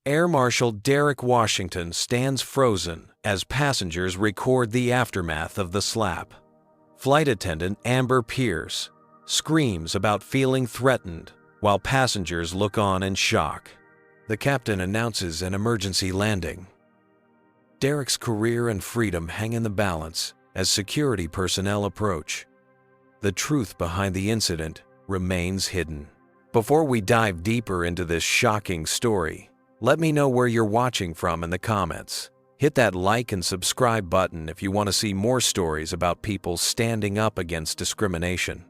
Air Marshal Derek Washington stands frozen as passengers record the aftermath of the slap. Flight attendant Amber Pierce screams about feeling threatened while passengers look on in shock. The captain announces an emergency landing. Derek's career and freedom hang in the balance as security personnel approach. The truth behind the incident remains hidden. Before we dive deeper into this shocking story, let me know where you're watching from in the comments. Hit that like and subscribe button if you want to see more stories about people standing up against discrimination.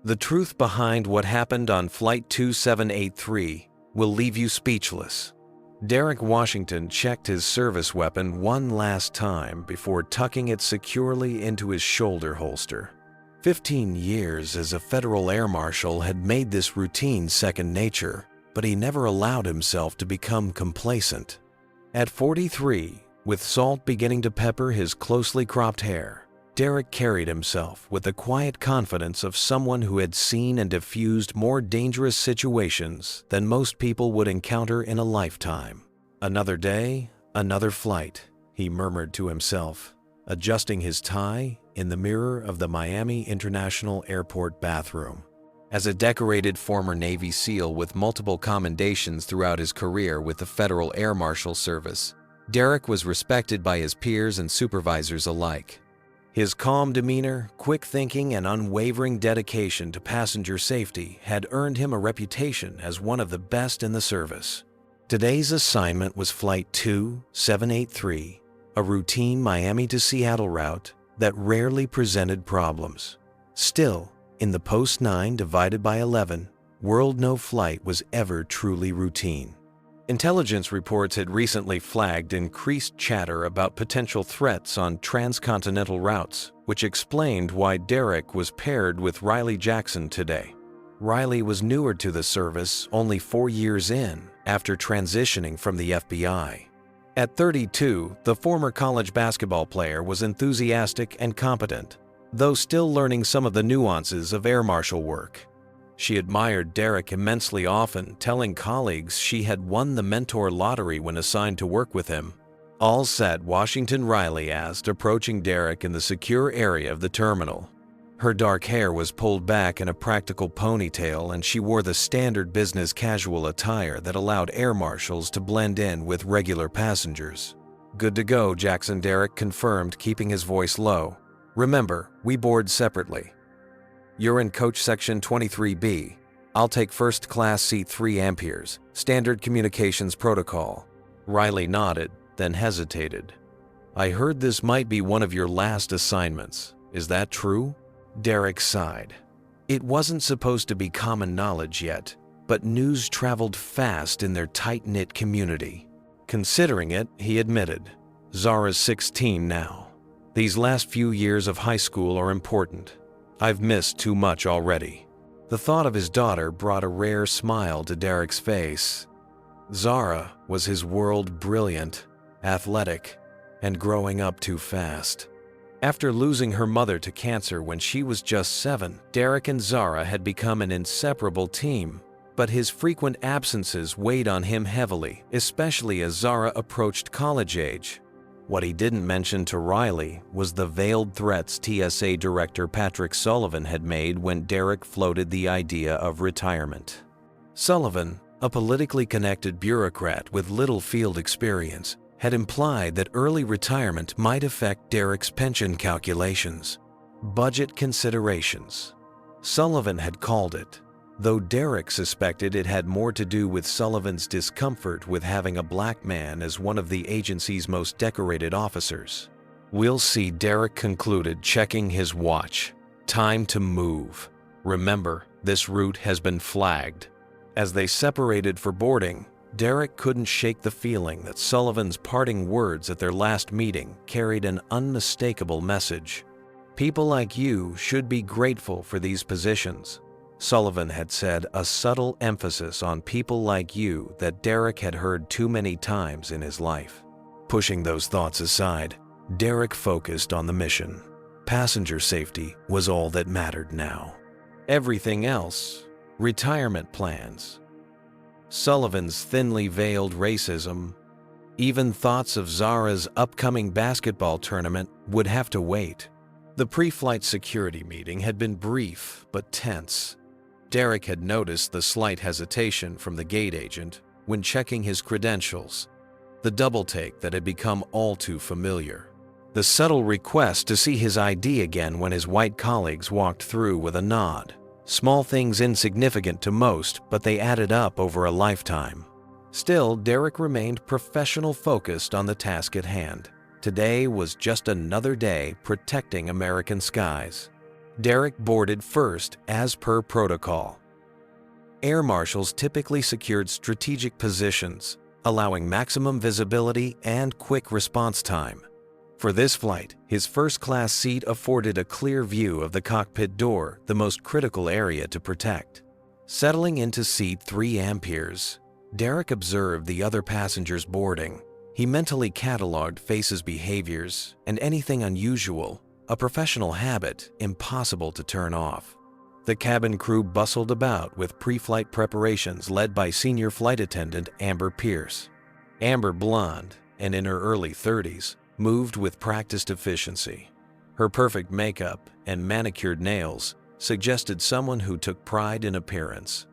The truth behind what happened on Flight 2783 will leave you speechless. Derek Washington checked his service weapon one last time before tucking it securely into his shoulder holster. 15 years as a federal air marshal had made this routine second nature, but he never allowed himself to become complacent. At 43, with salt beginning to pepper his closely cropped hair, Derek carried himself with the quiet confidence of someone who had seen and diffused more dangerous situations than most people would encounter in a lifetime. Another day, another flight, he murmured to himself, adjusting his tie in the mirror of the Miami International Airport bathroom. As a decorated former Navy SEAL with multiple commendations throughout his career with the Federal Air Marshal Service, Derek was respected by his peers and supervisors alike. His calm demeanor, quick thinking, and unwavering dedication to passenger safety had earned him a reputation as one of the best in the service. Today's assignment was Flight 2783, a routine Miami to Seattle route that rarely presented problems. Still, in the post-9 divided by 11 world, no flight was ever truly routine. Intelligence reports had recently flagged increased chatter about potential threats on transcontinental routes, which explained why Derek was paired with Riley Jackson today. Riley was newer to the service, only 4 years in, after transitioning from the FBI. At 32, the former college basketball player was enthusiastic and competent, though still learning some of the nuances of air marshal work. She admired Derek immensely, often telling colleagues she had won the mentor lottery when assigned to work with him. "All set?" Washington Riley asked, approaching Derek in the secure area of the terminal. Her dark hair was pulled back in a practical ponytail, and she wore the standard business casual attire that allowed air marshals to blend in with regular passengers. "Good to go," Jackson, Derek confirmed, keeping his voice low. "Remember, we board separately. You're in coach section 23B. I'll take first class seat 3 amperes, standard communications protocol." Riley nodded, then hesitated. "I heard this might be one of your last assignments. Is that true?" Derek sighed. It wasn't supposed to be common knowledge yet, but news traveled fast in their tight-knit community. Considering it, he admitted, "Zara's 16 now. These last few years of high school are important. I've missed too much already." The thought of his daughter brought a rare smile to Derek's face. Zara was his world, brilliant, athletic, and growing up too fast. After losing her mother to cancer when she was just 7, Derek and Zara had become an inseparable team, but his frequent absences weighed on him heavily, especially as Zara approached college age. What he didn't mention to Riley was the veiled threats TSA Director Patrick Sullivan had made when Derek floated the idea of retirement. Sullivan, a politically connected bureaucrat with little field experience, had implied that early retirement might affect Derek's pension calculations. Budget considerations. Sullivan had called it, though Derek suspected it had more to do with Sullivan's discomfort with having a black man as one of the agency's most decorated officers. "We'll see," Derek concluded, checking his watch. "Time to move. Remember, this route has been flagged." As they separated for boarding, Derek couldn't shake the feeling that Sullivan's parting words at their last meeting carried an unmistakable message. "People like you should be grateful for these positions," Sullivan had said, a subtle emphasis on people like you that Derek had heard too many times in his life. Pushing those thoughts aside, Derek focused on the mission. Passenger safety was all that mattered now. Everything else, retirement plans, Sullivan's thinly veiled racism. Even thoughts of Zara's upcoming basketball tournament would have to wait. The pre-flight security meeting had been brief but tense. Derek had noticed the slight hesitation from the gate agent when checking his credentials, the double-take that had become all too familiar, the subtle request to see his ID again when his white colleagues walked through with a nod. Small things insignificant to most, but they added up over a lifetime. Still, Derek remained professional-focused on the task at hand. Today was just another day protecting American skies. Derek boarded first as per protocol. Air marshals typically secured strategic positions, allowing maximum visibility and quick response time. For this flight, his first-class seat afforded a clear view of the cockpit door, the most critical area to protect. Settling into seat 3 amperes, Derek observed the other passengers boarding. He mentally cataloged Face's behaviors and anything unusual, a professional habit impossible to turn off. The cabin crew bustled about with pre-flight preparations led by senior flight attendant Amber Pierce. Amber, blonde and in her early 30s, moved with practiced efficiency. Her perfect makeup and manicured nails suggested someone who took pride in appearance.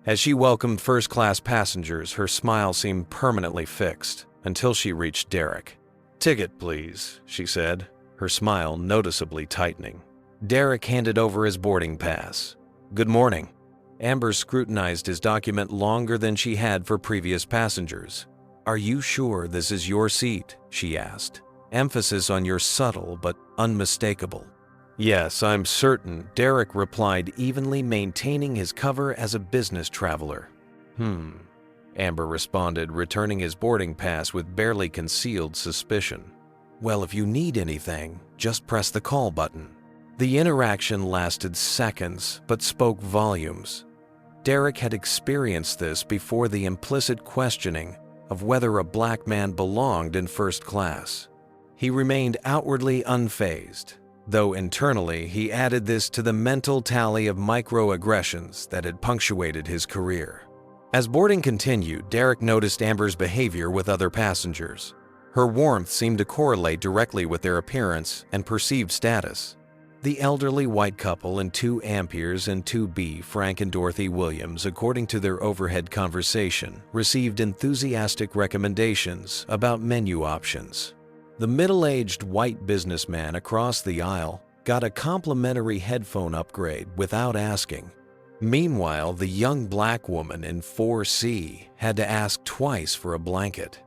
As she welcomed first-class passengers, her smile seemed permanently fixed until she reached Derek. "Ticket, please," she said, her smile noticeably tightening. Derek handed over his boarding pass. "Good morning." Amber scrutinized his document longer than she had for previous passengers. "Are you sure this is your seat?" she asked, emphasis on your subtle but unmistakable. "Yes, I'm certain," Derek replied, evenly maintaining his cover as a business traveler. Amber responded, returning his boarding pass with barely concealed suspicion. "Well, if you need anything, just press the call button." The interaction lasted seconds, but spoke volumes. Derek had experienced this before, the implicit questioning of whether a black man belonged in first class. He remained outwardly unfazed, though internally he added this to the mental tally of microaggressions that had punctuated his career. As boarding continued, Derek noticed Amber's behavior with other passengers. Her warmth seemed to correlate directly with their appearance and perceived status. The elderly white couple in 2 amperes and 2B, Frank and Dorothy Williams, according to their overhead conversation, received enthusiastic recommendations about menu options. The middle-aged white businessman across the aisle got a complimentary headphone upgrade without asking. Meanwhile, the young black woman in 4C had to ask twice for a blanket.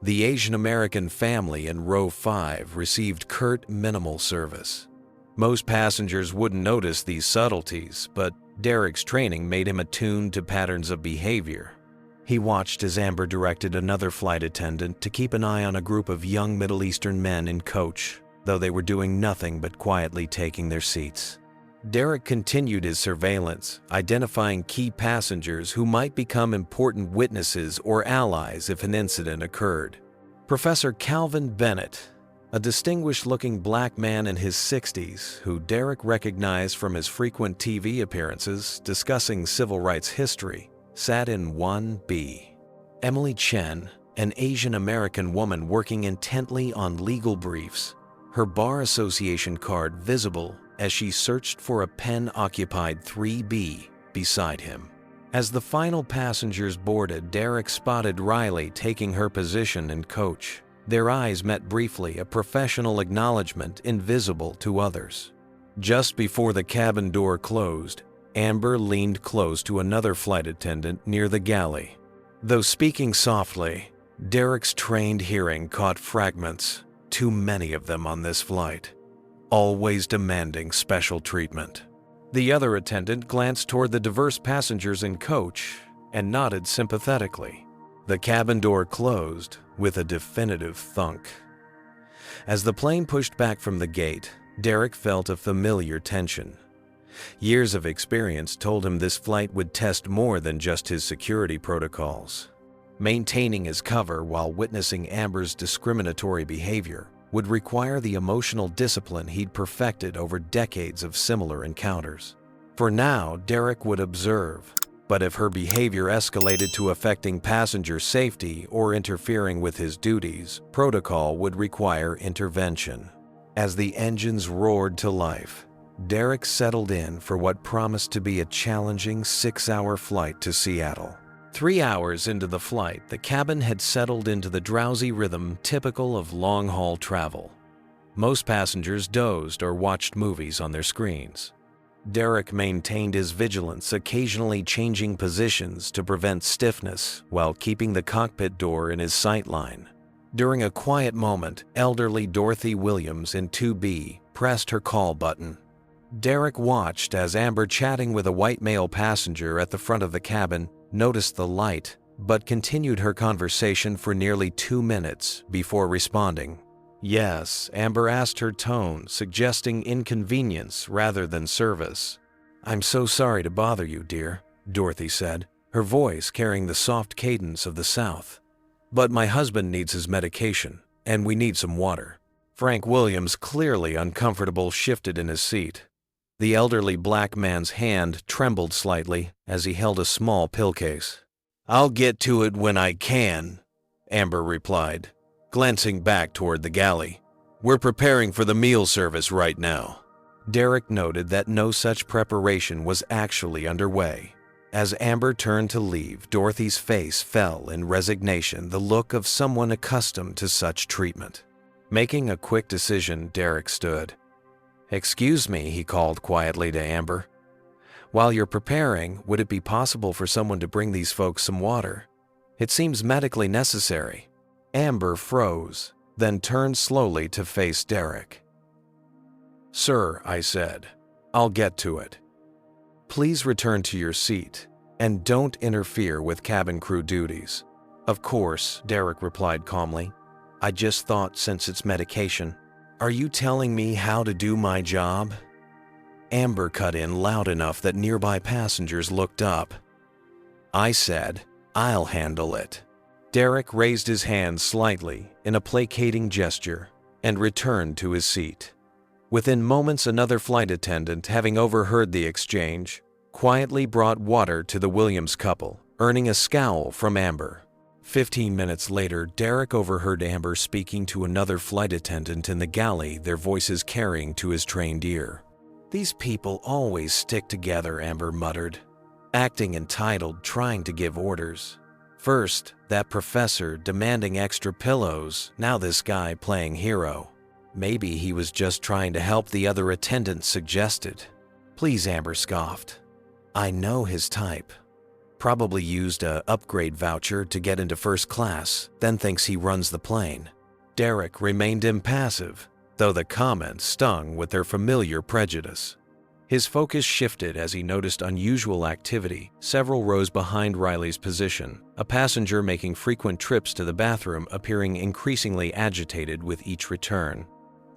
The Asian American family in row 5 received curt, minimal service. Most passengers wouldn't notice these subtleties, but Derek's training made him attuned to patterns of behavior. He watched as Amber directed another flight attendant to keep an eye on a group of young Middle Eastern men in coach, though they were doing nothing but quietly taking their seats. Derek continued his surveillance, identifying key passengers who might become important witnesses or allies if an incident occurred. Professor Calvin Bennett, a distinguished-looking black man in his 60s who Derek recognized from his frequent TV appearances discussing civil rights history, sat in 1B. Emily Chen, an Asian American woman working intently on legal briefs, her bar association card visible as she searched for a pen, occupied 3B beside him. As the final passengers boarded, Derek spotted Riley taking her position in coach. Their eyes met briefly, a professional acknowledgement invisible to others. Just before the cabin door closed, Amber leaned close to another flight attendant near the galley. Though speaking softly, Derek's trained hearing caught fragments, too many of them on this flight, always demanding special treatment. The other attendant glanced toward the diverse passengers in coach and nodded sympathetically. The cabin door closed with a definitive thunk. As the plane pushed back from the gate, Derek felt a familiar tension. Years of experience told him this flight would test more than just his security protocols. Maintaining his cover while witnessing Amber's discriminatory behavior would require the emotional discipline he'd perfected over decades of similar encounters. For now, Derek would observe, But if her behavior escalated to affecting passenger safety or interfering with his duties, protocol would require intervention. As the engines roared to life, Derek settled in for what promised to be a challenging 6-hour flight to Seattle. 3 hours into the flight, the cabin had settled into the drowsy rhythm typical of long-haul travel. Most passengers dozed or watched movies on their screens. Derek maintained his vigilance, occasionally changing positions to prevent stiffness while keeping the cockpit door in his sight line. During a quiet moment, elderly Dorothy Williams in 2B pressed her call button. Derek watched as Amber, chatting with a white male passenger at the front of the cabin, noticed the light, but continued her conversation for nearly 2 minutes before responding. Yes, Amber asked, her tone suggesting inconvenience rather than service. "I'm so sorry to bother you, dear," Dorothy said, her voice carrying the soft cadence of the South. "But my husband needs his medication, and we need some water." Frank Williams, clearly uncomfortable, shifted in his seat. The elderly black man's hand trembled slightly as he held a small pill case. "I'll get to it when I can," Amber replied, glancing back toward the galley. "We're preparing for the meal service right now." Derek noted that no such preparation was actually underway. As Amber turned to leave, Dorothy's face fell in resignation, the look of someone accustomed to such treatment. Making a quick decision, Derek stood. "Excuse me," he called quietly to Amber. "While you're preparing, would it be possible for someone to bring these folks some water? It seems medically necessary." Amber froze, then turned slowly to face Derek. "Sir," I said, "I'll get to it. Please return to your seat, and don't interfere with cabin crew duties." "Of course," Derek replied calmly. "I just thought since it's medication." "Are you telling me how to do my job?" Amber cut in loud enough that nearby passengers looked up. I said, "I'll handle it." Derek raised his hand slightly in a placating gesture and returned to his seat. Within moments, another flight attendant, having overheard the exchange, quietly brought water to the Williams couple, earning a scowl from Amber. 15 minutes later, Derek overheard Amber speaking to another flight attendant in the galley, their voices carrying to his trained ear. "These people always stick together," Amber muttered, acting entitled, trying to give orders. First, that professor demanding extra pillows, now this guy playing hero. Maybe he was just trying to help, the other attendant suggested. "Please," Amber scoffed. "I know his type. Probably used a upgrade voucher to get into first class, then thinks he runs the plane." Derek remained impassive, though the comment stung with their familiar prejudice. His focus shifted as he noticed unusual activity several rows behind Riley's position, a passenger making frequent trips to the bathroom, appearing increasingly agitated with each return.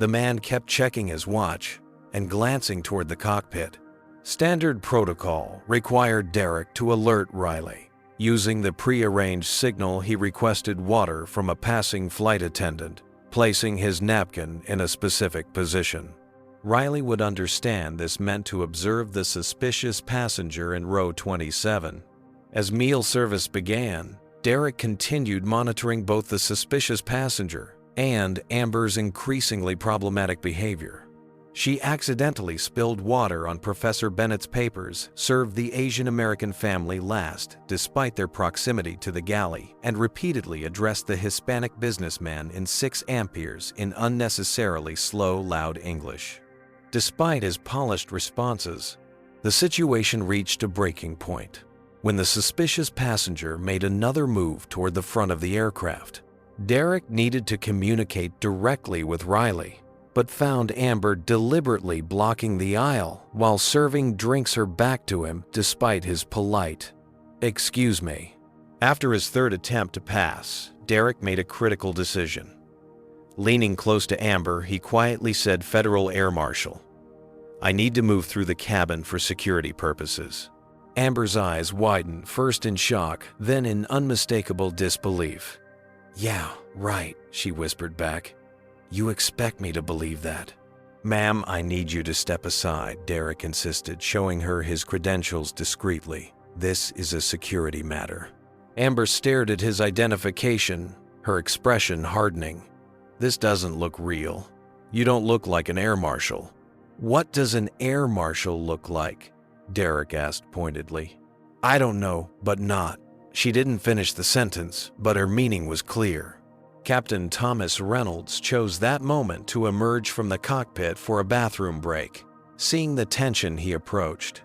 The man kept checking his watch and glancing toward the cockpit. Standard protocol required Derek to alert Riley. Using the pre-arranged signal, he requested water from a passing flight attendant, placing his napkin in a specific position. Riley would understand this meant to observe the suspicious passenger in row 27. As meal service began, Derek continued monitoring both the suspicious passenger and Amber's increasingly problematic behavior. She accidentally spilled water on Professor Bennett's papers, served the Asian American family last, despite their proximity to the galley, and repeatedly addressed the Hispanic businessman in 6 amperes in unnecessarily slow, loud English. Despite his polished responses, the situation reached a breaking point when the suspicious passenger made another move toward the front of the aircraft. Derek needed to communicate directly with Riley, but found Amber deliberately blocking the aisle while serving drinks her back to him despite his polite, "Excuse me." After his third attempt to pass, Derek made a critical decision. Leaning close to Amber, he quietly said, "Federal Air Marshal, I need to move through the cabin for security purposes." Amber's eyes widened, first in shock, then in unmistakable disbelief. "Yeah, right," she whispered back. "You expect me to believe that?" "Ma'am, I need you to step aside," Derek insisted, showing her his credentials discreetly. This is a security matter. Amber stared at his identification, her expression hardening. This doesn't look real. You don't look like an air marshal. What does an air marshal look like? Derek asked pointedly. I don't know, but not. She didn't finish the sentence, but her meaning was clear. Captain Thomas Reynolds chose that moment to emerge from the cockpit for a bathroom break. Seeing the tension, he approached.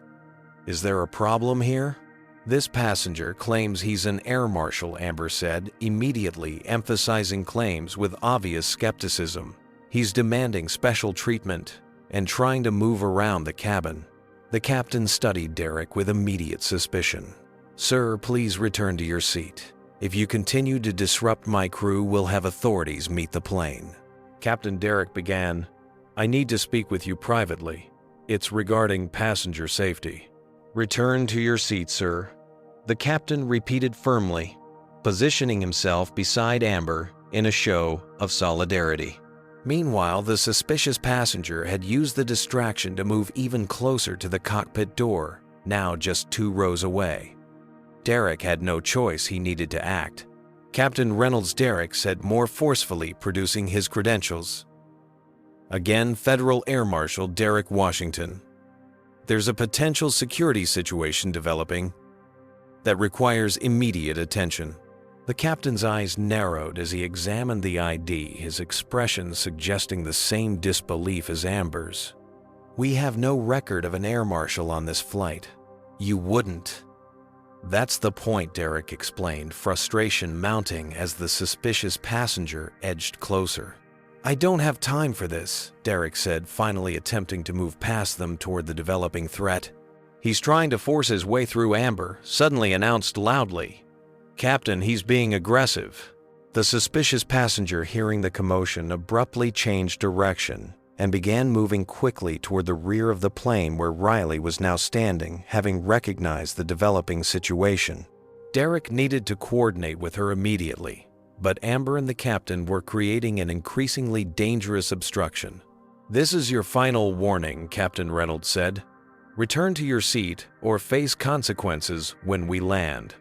Is there a problem here? This passenger claims he's an air marshal, Amber said, immediately emphasizing claims with obvious skepticism. He's demanding special treatment and trying to move around the cabin. The captain studied Derek with immediate suspicion. Sir, please return to your seat. If you continue to disrupt my crew, we'll have authorities meet the plane. Captain Derek began, I need to speak with you privately. It's regarding passenger safety. Return to your seat, sir. The captain repeated firmly, positioning himself beside Amber in a show of solidarity. Meanwhile, the suspicious passenger had used the distraction to move even closer to the cockpit door, now just 2 rows away. Derek had no choice, he needed to act. Captain Reynolds Derek said more forcefully, producing his credentials. Again, Federal Air Marshal Derek Washington. There's a potential security situation developing that requires immediate attention. The captain's eyes narrowed as he examined the ID, his expression suggesting the same disbelief as Amber's. We have no record of an air marshal on this flight. You wouldn't. That's the point, Derek explained, frustration mounting as the suspicious passenger edged closer. I don't have time for this, Derek said, finally attempting to move past them toward the developing threat. He's trying to force his way through Amber, suddenly announced loudly. Captain, he's being aggressive. The suspicious passenger, hearing the commotion, abruptly changed direction and began moving quickly toward the rear of the plane where Riley was now standing, having recognized the developing situation. Derek needed to coordinate with her immediately, but Amber and the captain were creating an increasingly dangerous obstruction. This is your final warning, Captain Reynolds said. Return to your seat or face consequences when we land.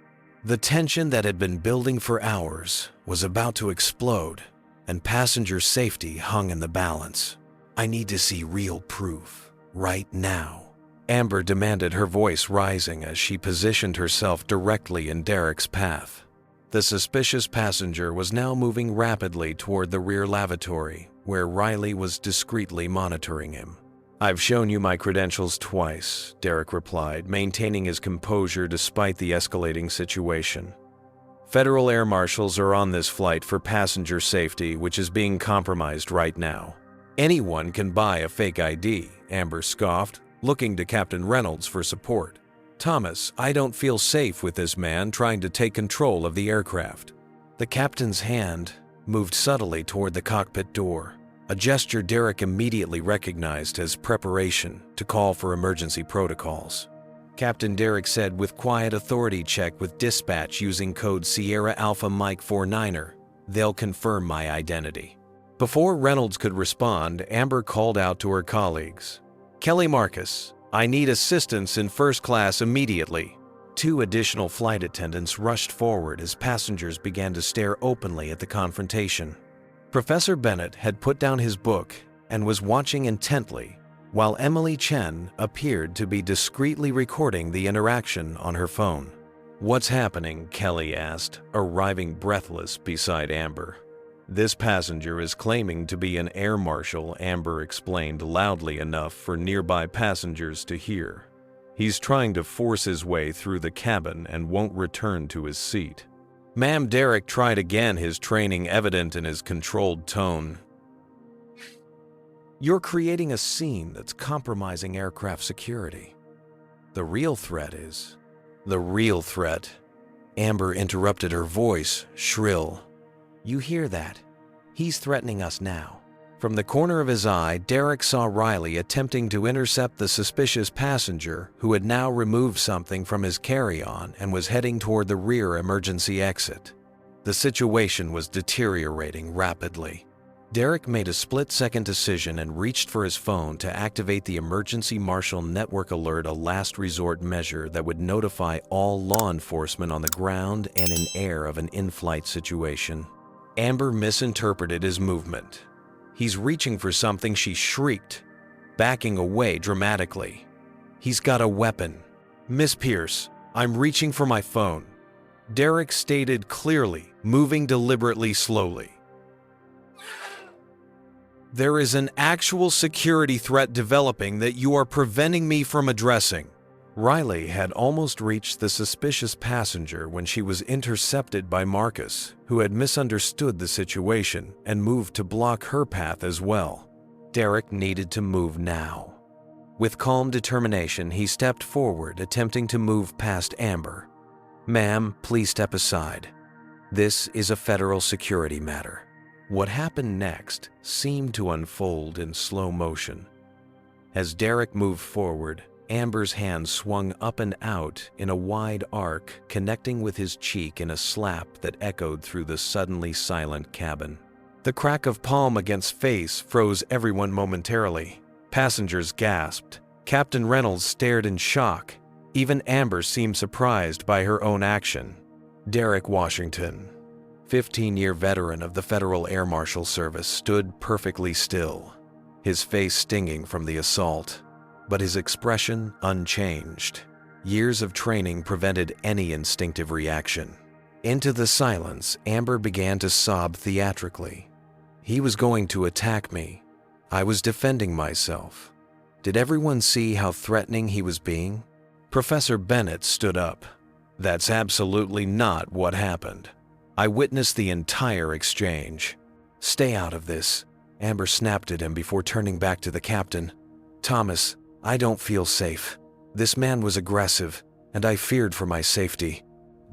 The tension that had been building for hours was about to explode, and passenger safety hung in the balance. I need to see real proof, right now. Amber demanded, her voice rising as she positioned herself directly in Derek's path. The suspicious passenger was now moving rapidly toward the rear lavatory, where Riley was discreetly monitoring him. I've shown you my credentials twice, Derek replied, maintaining his composure despite the escalating situation. Federal air marshals are on this flight for passenger safety, which is being compromised right now. Anyone can buy a fake ID, Amber scoffed, looking to Captain Reynolds for support. Thomas, I don't feel safe with this man trying to take control of the aircraft. The captain's hand moved subtly toward the cockpit door, a gesture Derek immediately recognized as preparation to call for emergency protocols. Captain Derek said with quiet authority, check with dispatch using code Sierra Alpha Mike 49er. They'll confirm my identity. Before Reynolds could respond, Amber called out to her colleagues. Kelly Marcus, I need assistance in first class immediately. 2 additional flight attendants rushed forward as passengers began to stare openly at the confrontation. Professor Bennett had put down his book and was watching intently, while Emily Chen appeared to be discreetly recording the interaction on her phone. What's happening? Kelly asked, arriving breathless beside Amber. This passenger is claiming to be an air marshal, Amber explained loudly enough for nearby passengers to hear. He's trying to force his way through the cabin and won't return to his seat. Ma'am, Derek tried again, his training evident in his controlled tone. You're creating a scene that's compromising aircraft security. The real threat is... The real threat. Amber interrupted, her voice shrill. You hear that? He's threatening us now. From the corner of his eye, Derek saw Riley attempting to intercept the suspicious passenger who had now removed something from his carry-on and was heading toward the rear emergency exit. The situation was deteriorating rapidly. Derek made a split-second decision and reached for his phone to activate the emergency Marshal network alert, a last resort measure that would notify all law enforcement on the ground and in air of an in-flight situation. Amber misinterpreted his movement. "He's reaching for something," she shrieked, backing away dramatically. "He's got a weapon." "Miss Pierce, I'm reaching for my phone," Derek stated clearly, moving deliberately slowly. "There is an actual security threat developing that you are preventing me from addressing." Riley had almost reached the suspicious passenger when she was intercepted by Marcus, who had misunderstood the situation and moved to block her path as well. Derek needed to move now. With calm determination, he stepped forward, attempting to move past Amber. "Ma'am, please step aside. This is a federal security matter." What happened next seemed to unfold in slow motion. As Derek moved forward, Amber's hand swung up and out in a wide arc, connecting with his cheek in a slap that echoed through the suddenly silent cabin. The crack of palm against face froze everyone momentarily. Passengers gasped. Captain Reynolds stared in shock. Even Amber seemed surprised by her own action. Derek Washington, 15-year veteran of the Federal Air Marshal Service, stood perfectly still, his face stinging from the assault, but his expression unchanged. Years of training prevented any instinctive reaction. Into the silence, Amber began to sob theatrically. "He was going to attack me. I was defending myself. Did everyone see how threatening he was being?" Professor Bennett stood up. "That's absolutely not what happened. I witnessed the entire exchange." "Stay out of this," Amber snapped at him before turning back to the captain. "Thomas, I don't feel safe. This man was aggressive, and I feared for my safety."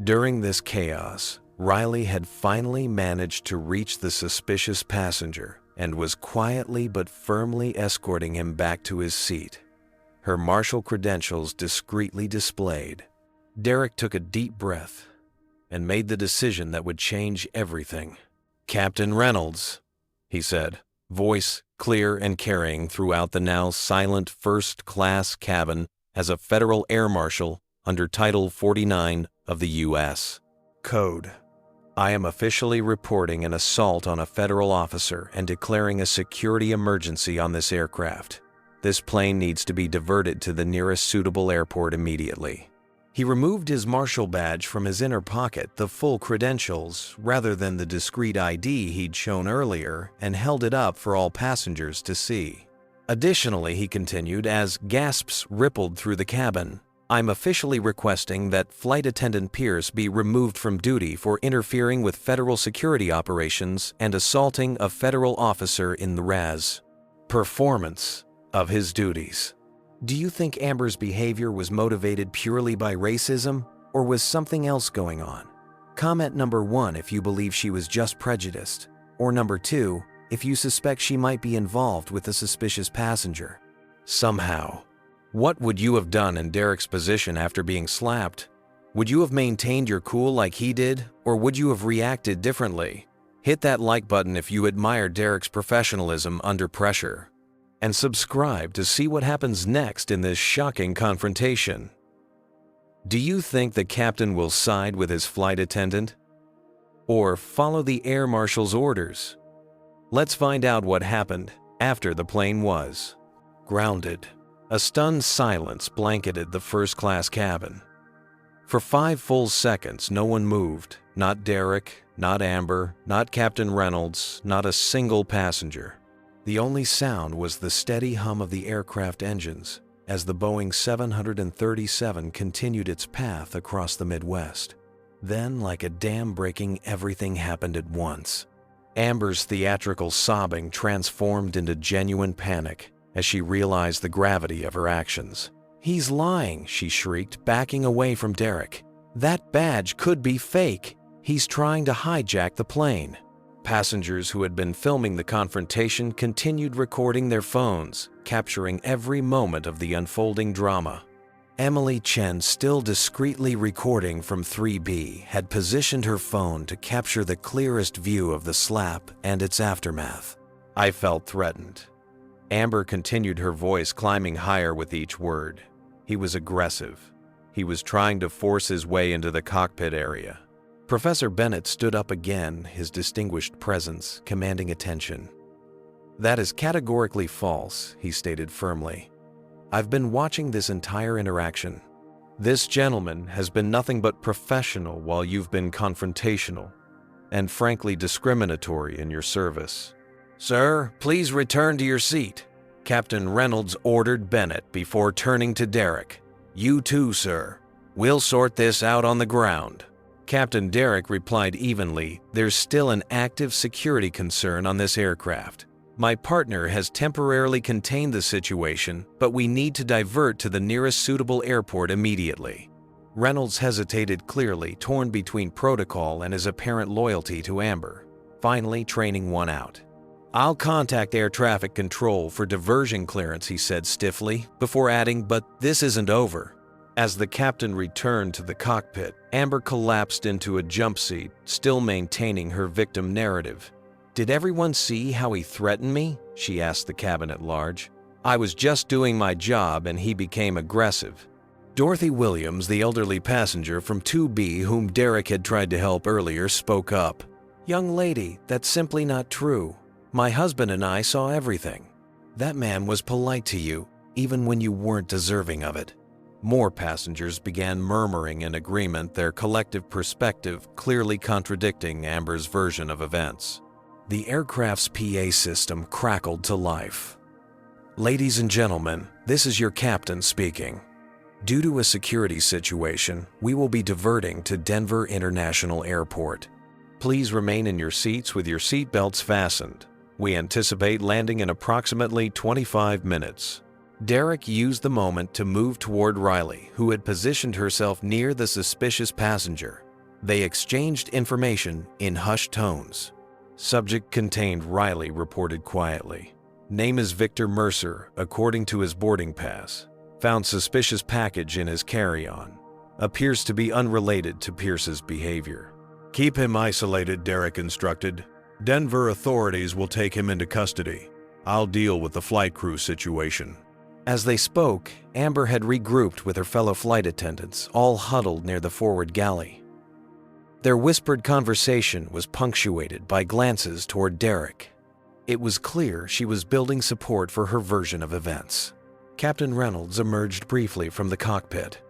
During this chaos, Riley had finally managed to reach the suspicious passenger and was quietly but firmly escorting him back to his seat, her marshal credentials discreetly displayed. Derek took a deep breath and made the decision that would change everything. "Captain Reynolds," he said, voice clear and carrying throughout the now silent first-class cabin as a federal air marshal under Title 49 of the U.S. Code. "I am officially reporting an assault on a federal officer and declaring a security emergency on this aircraft. This plane needs to be diverted to the nearest suitable airport immediately." He removed his marshal badge from his inner pocket, the full credentials, rather than the discreet ID he'd shown earlier, and held it up for all passengers to see. Additionally, he continued as gasps rippled through the cabin, "I'm officially requesting that Flight Attendant Pierce be removed from duty for interfering with federal security operations and assaulting a federal officer in the performance of his duties." Do you think Amber's behavior was motivated purely by racism, or was something else going on? Comment number 1 if you believe she was just prejudiced, or number 2 if you suspect she might be involved with the suspicious passenger. Somehow, what would you have done in Derek's position after being slapped? Would you have maintained your cool like he did, or would you have reacted differently? Hit that like button if you admire Derek's professionalism under pressure. And subscribe to see what happens next in this shocking confrontation. Do you think the captain will side with his flight attendant? Or follow the air marshal's orders? Let's find out what happened after the plane was grounded. A stunned silence blanketed the first-class cabin. For 5 full seconds, no one moved. Not Derek, not Amber, not Captain Reynolds, not a single passenger. The only sound was the steady hum of the aircraft engines as the Boeing 737 continued its path across the Midwest. Then, like a dam breaking, everything happened at once. Amber's theatrical sobbing transformed into genuine panic as she realized the gravity of her actions. "He's lying," she shrieked, backing away from Derek. "That badge could be fake. He's trying to hijack the plane." Passengers who had been filming the confrontation continued recording their phones, capturing every moment of the unfolding drama. Emily Chen, still discreetly recording from 3B, had positioned her phone to capture the clearest view of the slap and its aftermath. I felt threatened. Amber continued, her voice climbing higher with each word. He was aggressive. He was trying to force his way into the cockpit area. Professor Bennett stood up again, his distinguished presence commanding attention. "That is categorically false," he stated firmly. "I've been watching this entire interaction. This gentleman has been nothing but professional while you've been confrontational and frankly discriminatory in your service." "Sir, please return to your seat," Captain Reynolds ordered Bennett before turning to Derek. "You too, sir. We'll sort this out on the ground." Captain Derek replied evenly, "There's still an active security concern on this aircraft. My partner has temporarily contained the situation, but we need to divert to the nearest suitable airport immediately." Reynolds hesitated, clearly torn between protocol and his apparent loyalty to Amber, finally training one out. "I'll contact air traffic control for diversion clearance," he said stiffly, before adding, "but this isn't over." As the captain returned to the cockpit, Amber collapsed into a jump seat, still maintaining her victim narrative. "Did everyone see how he threatened me?" she asked the cabin at large. "I was just doing my job and he became aggressive." Dorothy Williams, the elderly passenger from 2B whom Derek had tried to help earlier, spoke up. "Young lady, that's simply not true. My husband and I saw everything. That man was polite to you, even when you weren't deserving of it." More passengers began murmuring in agreement, their collective perspective clearly contradicting Amber's version of events. The aircraft's PA system crackled to life. "Ladies and gentlemen, this is your captain speaking. Due to a security situation, we will be diverting to Denver International Airport. Please remain in your seats with your seatbelts fastened. We anticipate landing in approximately 25 minutes. Derek used the moment to move toward Riley, who had positioned herself near the suspicious passenger. They exchanged information in hushed tones. "Subject contained," Riley reported quietly. "Name is Victor Mercer, according to his boarding pass. Found suspicious package in his carry-on. Appears to be unrelated to Pierce's behavior." "Keep him isolated," Derek instructed. "Denver authorities will take him into custody. I'll deal with the flight crew situation." As they spoke, Amber had regrouped with her fellow flight attendants, all huddled near the forward galley. Their whispered conversation was punctuated by glances toward Derek. It was clear she was building support for her version of events. Captain Reynolds emerged briefly from the cockpit.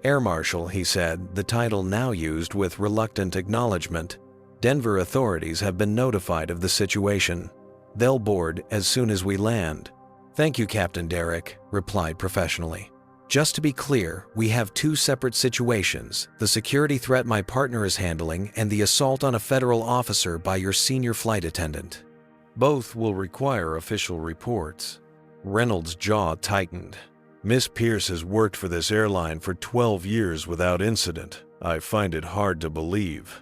"Air Marshal," he said, the title now used with reluctant acknowledgement. "Denver authorities have been notified of the situation. They'll board as soon as we land." "Thank you, Captain," Derek replied professionally. "Just to be clear, we have two separate situations, the security threat my partner is handling and the assault on a federal officer by your senior flight attendant. Both will require official reports." Reynolds' jaw tightened. "Miss Pierce has worked for this airline for 12 years without incident. I find it hard to believe."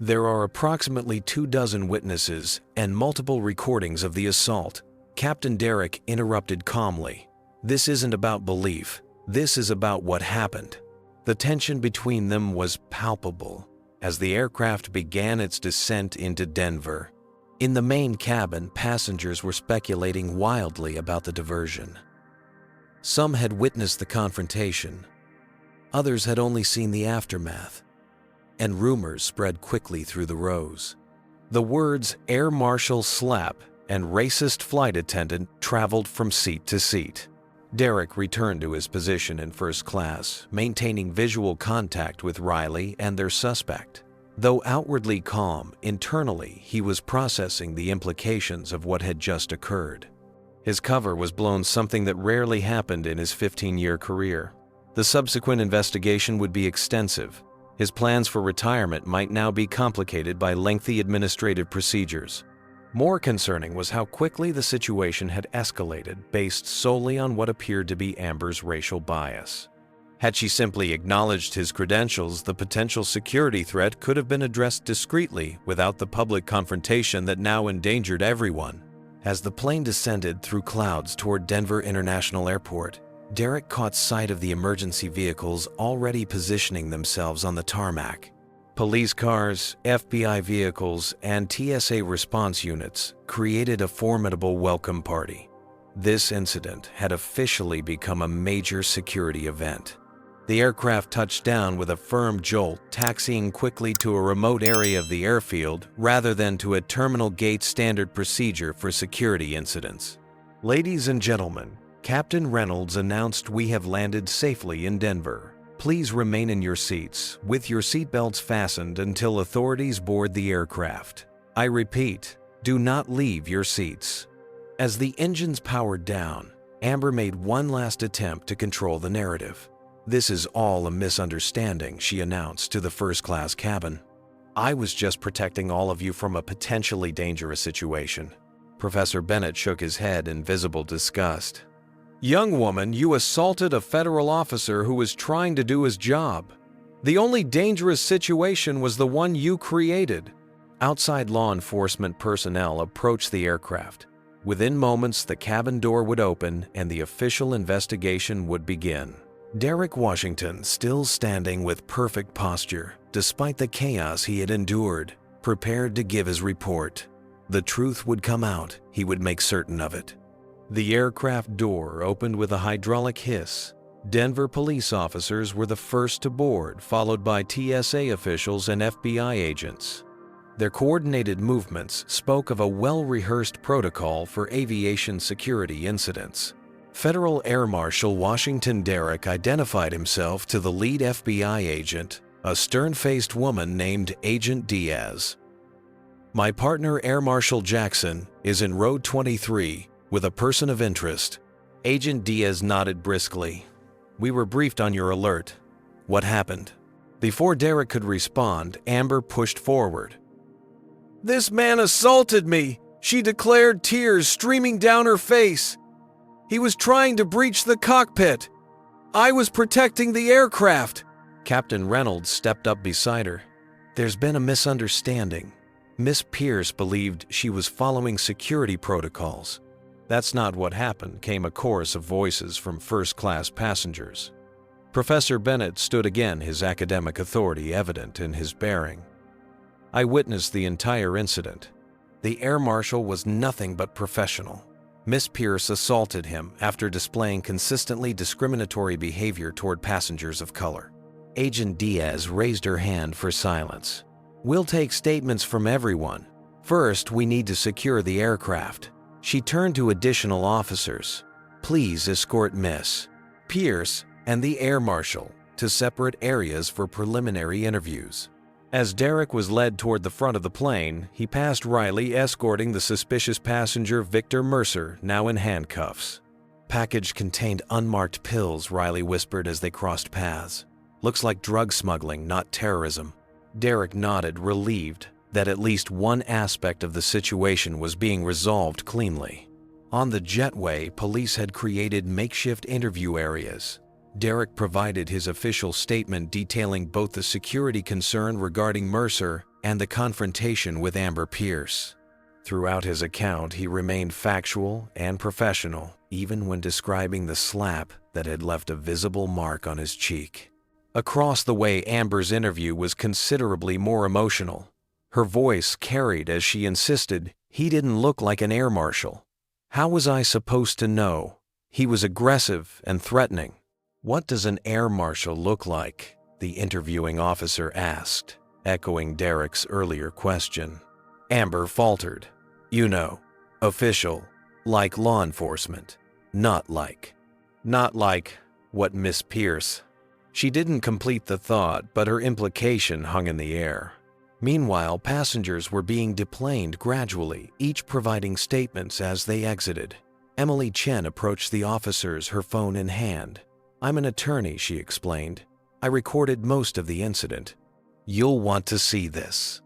"There are approximately 24 witnesses and multiple recordings of the assault," Captain Derek interrupted calmly. "This isn't about belief. This is about what happened." The tension between them was palpable as the aircraft began its descent into Denver. In the main cabin, passengers were speculating wildly about the diversion. Some had witnessed the confrontation. Others had only seen the aftermath. And rumors spread quickly through the rows. The words "Air Marshal slap" and "racist flight attendant" traveled from seat to seat. Derek returned to his position in first class, maintaining visual contact with Riley and their suspect. Though outwardly calm, internally he was processing the implications of what had just occurred. His cover was blown, something that rarely happened in his 15-year career. The subsequent investigation would be extensive. His plans for retirement might now be complicated by lengthy administrative procedures. More concerning was how quickly the situation had escalated based solely on what appeared to be Amber's racial bias. Had she simply acknowledged his credentials, the potential security threat could have been addressed discreetly without the public confrontation that now endangered everyone. As the plane descended through clouds toward Denver International Airport, Derek caught sight of the emergency vehicles already positioning themselves on the tarmac. Police cars, FBI vehicles, and TSA response units created a formidable welcome party. This incident had officially become a major security event. The aircraft touched down with a firm jolt, taxiing quickly to a remote area of the airfield rather than to a terminal gate standard procedure for security incidents. Ladies and gentlemen, Captain Reynolds announced we have landed safely in Denver. Please remain in your seats, with your seatbelts fastened until authorities board the aircraft. I repeat, do not leave your seats. As the engines powered down, Amber made one last attempt to control the narrative. This is all a misunderstanding, she announced to the first-class cabin. I was just protecting all of you from a potentially dangerous situation. Professor Bennett shook his head in visible disgust. Young woman, you assaulted a federal officer who was trying to do his job. The only dangerous situation was the one you created. Outside law enforcement personnel approached the aircraft. Within moments, the cabin door would open and the official investigation would begin. Derek Washington, still standing with perfect posture, despite the chaos he had endured, prepared to give his report. The truth would come out, he would make certain of it. The aircraft door opened with a hydraulic hiss. Denver police officers were the first to board, followed by TSA officials and FBI agents. Their coordinated movements spoke of a well-rehearsed protocol for aviation security incidents. Federal Air Marshal Washington Derek identified himself to the lead FBI agent, a stern-faced woman named Agent Diaz. My partner Air Marshal Jackson is in row 23 with a person of interest. Agent Diaz nodded briskly. We were briefed on your alert. What happened? Before Derek could respond, Amber pushed forward. This man assaulted me, she declared, tears streaming down her face. He was trying to breach the cockpit. I was protecting the aircraft. Captain Reynolds stepped up beside her. There's been a misunderstanding. Miss Pierce believed she was following security protocols. That's not what happened, came a chorus of voices from first-class passengers. Professor Bennett stood again, his academic authority evident in his bearing. I witnessed the entire incident. The air marshal was nothing but professional. Miss Pierce assaulted him after displaying consistently discriminatory behavior toward passengers of color. Agent Diaz raised her hand for silence. We'll take statements from everyone. First, we need to secure the aircraft. She turned to additional officers. Please escort Miss Pierce and the air marshal to separate areas for preliminary interviews. As Derek was led toward the front of the plane, he passed Riley escorting the suspicious passenger Victor Mercer, now in handcuffs. Package contained unmarked pills, Riley whispered as they crossed paths. Looks like drug smuggling, not terrorism. Derek nodded, relieved that at least one aspect of the situation was being resolved cleanly. On the jetway, police had created makeshift interview areas. Derek provided his official statement detailing both the security concern regarding Mercer and the confrontation with Amber Pierce. Throughout his account, he remained factual and professional, even when describing the slap that had left a visible mark on his cheek. Across the way, Amber's interview was considerably more emotional. Her voice carried as she insisted he didn't look like an air marshal. How was I supposed to know? He was aggressive and threatening. What does an air marshal look like? The interviewing officer asked, echoing Derek's earlier question. Amber faltered. You know, official, like law enforcement, not like what Miss Pierce. She didn't complete the thought, but her implication hung in the air. Meanwhile, passengers were being deplaned gradually, each providing statements as they exited. Emily Chen approached the officers, her phone in hand. I'm an attorney, she explained. I recorded most of the incident. You'll want to see this.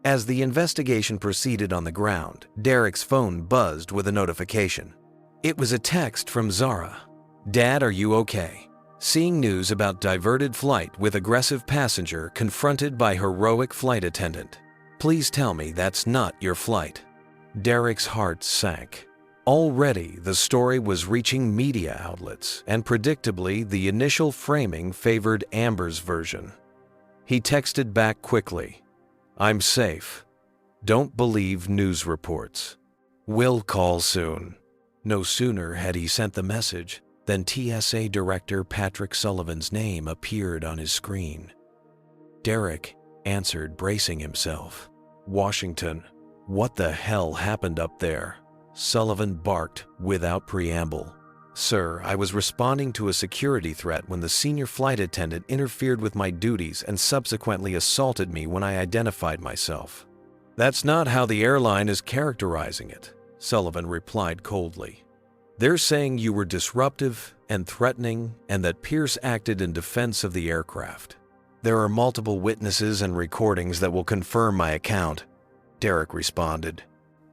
As the investigation proceeded on the ground, Derek's phone buzzed with a notification. It was a text from Zara. Dad, are you okay? Seeing news about diverted flight with aggressive passenger confronted by heroic flight attendant. Please tell me that's not your flight. Derek's heart sank. Already, the story was reaching media outlets, and predictably, the initial framing favored Amber's version. He texted back quickly, "I'm safe. Don't believe news reports. Will call soon." No sooner had he sent the message than TSA Director Patrick Sullivan's name appeared on his screen. Derek answered, bracing himself. "Washington, what the hell happened up there?" Sullivan barked without preamble. "Sir, I was responding to a security threat when the senior flight attendant interfered with my duties and subsequently assaulted me when I identified myself." "That's not how the airline is characterizing it," Sullivan replied coldly. "They're saying you were disruptive and threatening and that Pierce acted in defense of the aircraft. There are multiple witnesses and recordings that will confirm my account," Derek responded.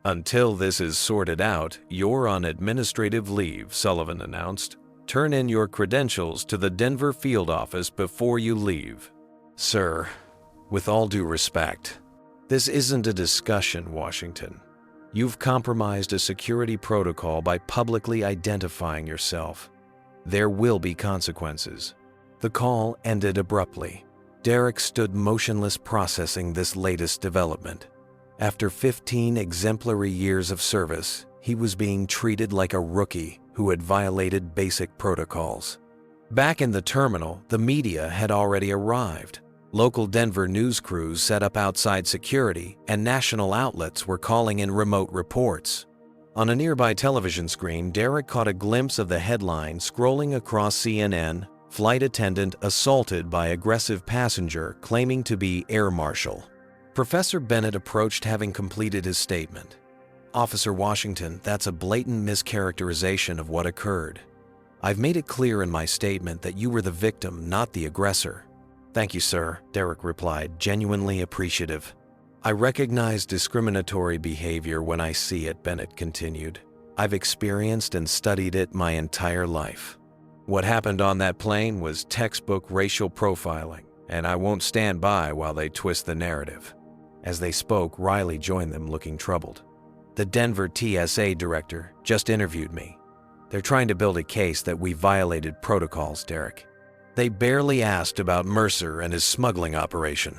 "Until this is sorted out, you're on administrative leave," Sullivan announced. "Turn in your credentials to the Denver field office before you leave." "Sir, with all due respect, this isn't a discussion, Washington. You've compromised a security protocol by publicly identifying yourself. There will be consequences." The call ended abruptly. Derek stood motionless, processing this latest development. After 15 exemplary years of service, he was being treated like a rookie who had violated basic protocols. Back in the terminal, the media had already arrived. Local Denver news crews set up outside security, and national outlets were calling in remote reports. On a nearby television screen, Derek caught a glimpse of the headline scrolling across CNN, "Flight attendant assaulted by aggressive passenger claiming to be Air Marshal." Professor Bennett approached, having completed his statement. "Officer Washington, that's a blatant mischaracterization of what occurred. I've made it clear in my statement that you were the victim, not the aggressor." "Thank you, sir," Derek replied, genuinely appreciative. "I recognize discriminatory behavior when I see it," Bennett continued. "I've experienced and studied it my entire life. What happened on that plane was textbook racial profiling, and I won't stand by while they twist the narrative." As they spoke, Riley joined them, looking troubled. "The Denver TSA director just interviewed me. They're trying to build a case that we violated protocols, Derek. They barely asked about Mercer and his smuggling operation."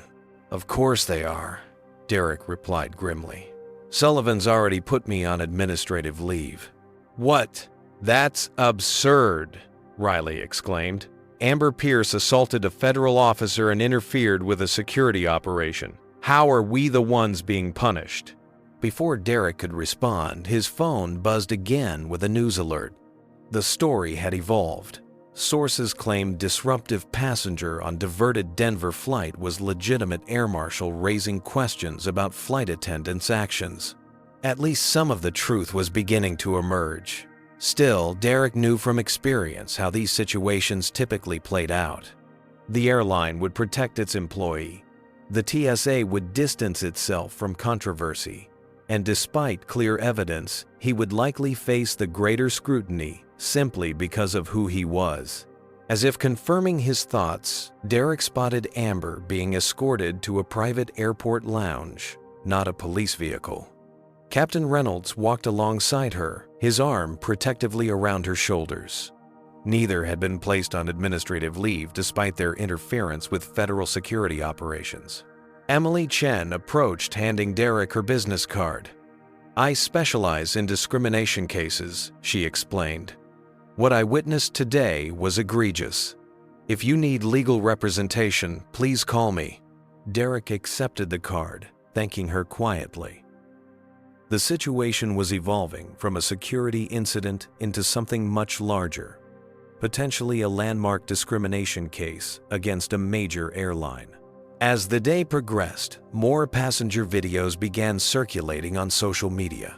"Of course they are," Derek replied grimly. "Sullivan's already put me on administrative leave." "What? That's absurd," Riley exclaimed. "Amber Pierce assaulted a federal officer and interfered with a security operation. How are we the ones being punished?" Before Derek could respond, his phone buzzed again with a news alert. The story had evolved. Sources claimed disruptive passenger on diverted Denver flight was legitimate air marshal, raising questions about flight attendants' actions. At least some of the truth was beginning to emerge. Still, Derek knew from experience how these situations typically played out. The airline would protect its employee. The TSA would distance itself from controversy. And despite clear evidence, he would likely face the greater scrutiny simply because of who he was. As if confirming his thoughts, Derek spotted Amber being escorted to a private airport lounge, not a police vehicle. Captain Reynolds walked alongside her, his arm protectively around her shoulders. Neither had been placed on administrative leave despite their interference with federal security operations. Emily Chen approached, handing Derek her business card. "I specialize in discrimination cases," she explained. "What I witnessed today was egregious. If you need legal representation, please call me." Derek accepted the card, thanking her quietly. The situation was evolving from a security incident into something much larger, potentially a landmark discrimination case against a major airline. As the day progressed, more passenger videos began circulating on social media.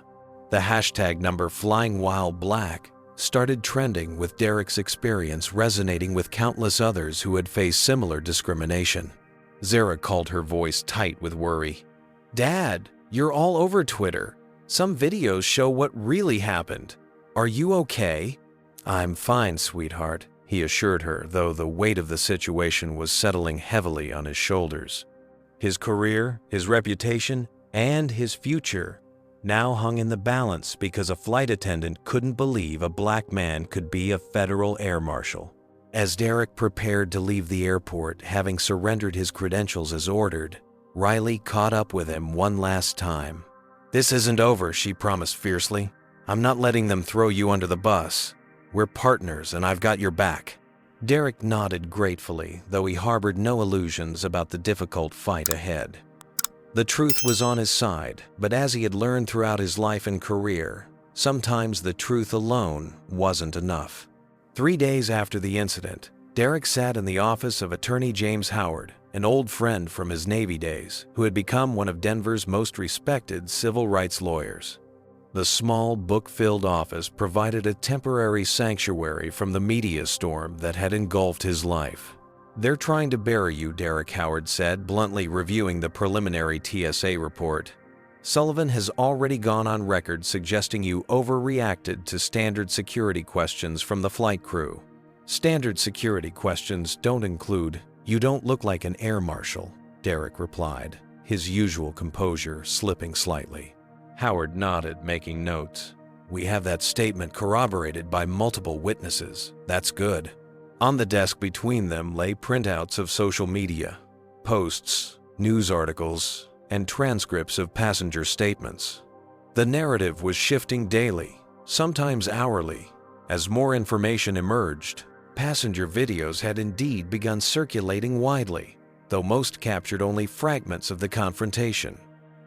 The hashtag number #FlyingWhileBlack started trending, with Derek's experience resonating with countless others who had faced similar discrimination. Zara called, her voice tight with worry. "Dad, you're all over Twitter. Some videos show what really happened. Are you okay?" "I'm fine, sweetheart," he assured her, though the weight of the situation was settling heavily on his shoulders. His career, his reputation, and his future now hung in the balance because a flight attendant couldn't believe a black man could be a federal air marshal. As Derek prepared to leave the airport, having surrendered his credentials as ordered, Riley caught up with him one last time. "This isn't over," she promised fiercely. "I'm not letting them throw you under the bus. We're partners and I've got your back." Derek nodded gratefully, though he harbored no illusions about the difficult fight ahead. The truth was on his side, but as he had learned throughout his life and career, sometimes the truth alone wasn't enough. 3 days after the incident, Derek sat in the office of Attorney James Howard, an old friend from his Navy days, who had become one of Denver's most respected civil rights lawyers. The small, book-filled office provided a temporary sanctuary from the media storm that had engulfed his life. "They're trying to bury you," Derek Howard said, bluntly reviewing the preliminary TSA report. "Sullivan has already gone on record suggesting you overreacted to standard security questions from the flight crew. Standard security questions don't include, 'You don't look like an air marshal,'" Derek replied, his usual composure slipping slightly. Howard nodded, making notes. "We have that statement corroborated by multiple witnesses. That's good." On the desk between them lay printouts of social media, posts, news articles, and transcripts of passenger statements. The narrative was shifting daily, sometimes hourly. As more information emerged, passenger videos had indeed begun circulating widely, though most captured only fragments of the confrontation.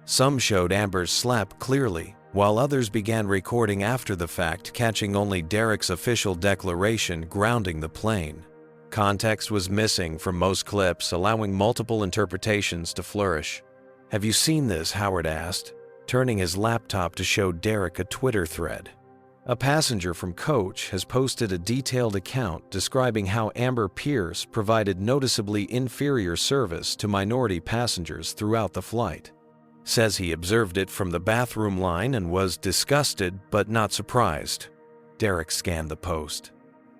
Some showed Amber's slap clearly, while others began recording after the fact, catching only Derek's official declaration grounding the plane. Context was missing from most clips, allowing multiple interpretations to flourish. "Have you seen this?" Howard asked, turning his laptop to show Derek a Twitter thread. A passenger from Coach has posted a detailed account describing how Amber Pierce provided noticeably inferior service to minority passengers throughout the flight. Says he observed it from the bathroom line and was disgusted but not surprised. Derek scanned the post.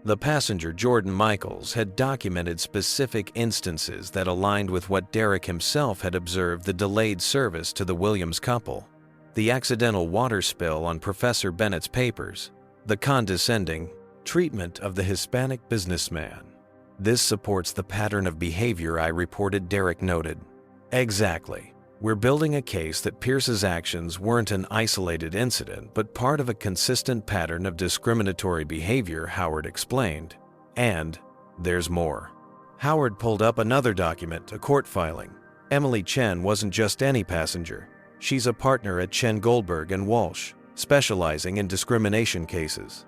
The passenger, Jordan Michaels, had documented specific instances that aligned with what Derek himself had observed: the delayed service to the Williams couple, the accidental water spill on Professor Bennett's papers, the condescending treatment of the Hispanic businessman. "This supports the pattern of behavior I reported," Derek noted. "Exactly. We're building a case that Pierce's actions weren't an isolated incident, but part of a consistent pattern of discriminatory behavior," Howard explained. "And there's more." Howard pulled up another document, a court filing. Emily Chen wasn't just any passenger. She's a partner at Chen Goldberg and Walsh, specializing in discrimination cases.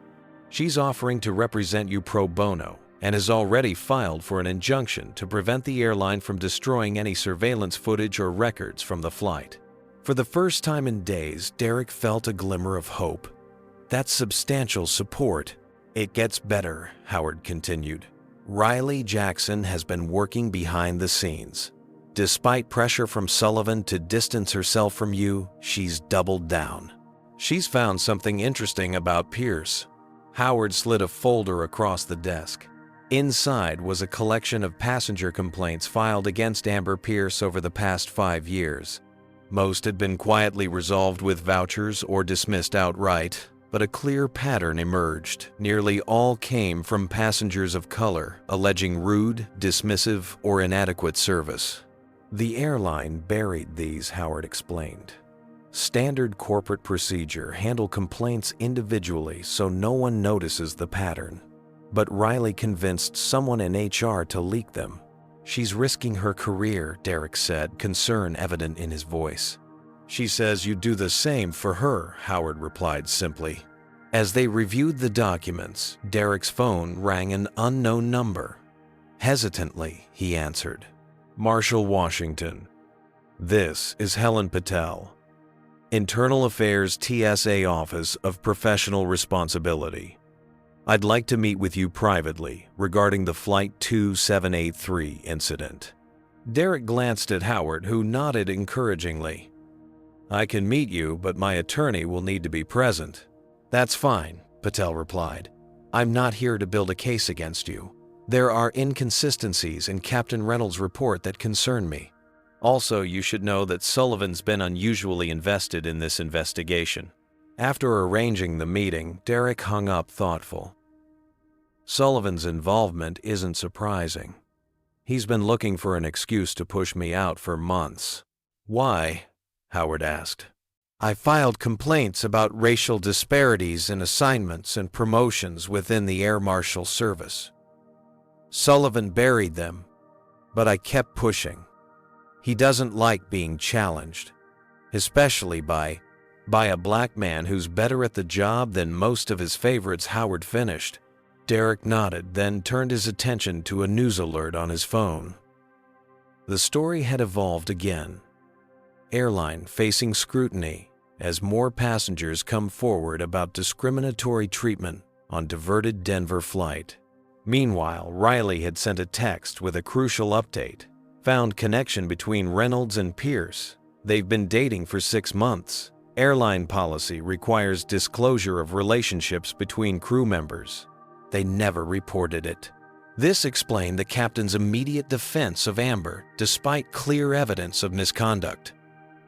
She's offering to represent you pro bono and has already filed for an injunction to prevent the airline from destroying any surveillance footage or records from the flight. For the first time in days, Derek felt a glimmer of hope. "That's substantial support." "It gets better," Howard continued. "Riley Jackson has been working behind the scenes. Despite pressure from Sullivan to distance herself from you, she's doubled down. She's found something interesting about Pierce." Howard slid a folder across the desk. Inside was a collection of passenger complaints filed against Amber Pierce over the past 5 years. Most had been quietly resolved with vouchers or dismissed outright, but a clear pattern emerged. Nearly all came from passengers of color, alleging rude, dismissive, or inadequate service. The airline buried these, Howard explained. Standard corporate procedure: handle complaints individually so no one notices the pattern. But Riley convinced someone in HR to leak them. "She's risking her career," Derek said, concern evident in his voice. "She says you'd do the same for her," Howard replied simply. As they reviewed the documents, Derek's phone rang an unknown number. Hesitantly, he answered. "Marshal, Washington. This is Helen Patel. Internal Affairs TSA Office of Professional Responsibility. I'd like to meet with you privately regarding the Flight 2783 incident." Derek glanced at Howard, who nodded encouragingly. "I can meet you, but my attorney will need to be present." "That's fine," Patel replied. "I'm not here to build a case against you. There are inconsistencies in Captain Reynolds' report that concern me. Also, you should know that Sullivan's been unusually invested in this investigation." After arranging the meeting, Derek hung up thoughtful. Sullivan's involvement isn't surprising. He's been looking for an excuse to push me out for months. Why? Howard asked. I filed complaints about racial disparities in assignments and promotions within the Air Marshal service. Sullivan buried them, but I kept pushing. He doesn't like being challenged, especially by a black man who's better at the job than most of his favorites. Howard finished. Derek nodded, then turned his attention to a news alert on his phone. The story had evolved again. Airline facing scrutiny as more passengers come forward about discriminatory treatment on diverted Denver flight. Meanwhile, Riley had sent a text with a crucial update. Found connection between Reynolds and Pierce. They've been dating for 6 months. Airline policy requires disclosure of relationships between crew members. They never reported it. This explained the captain's immediate defense of Amber, despite clear evidence of misconduct.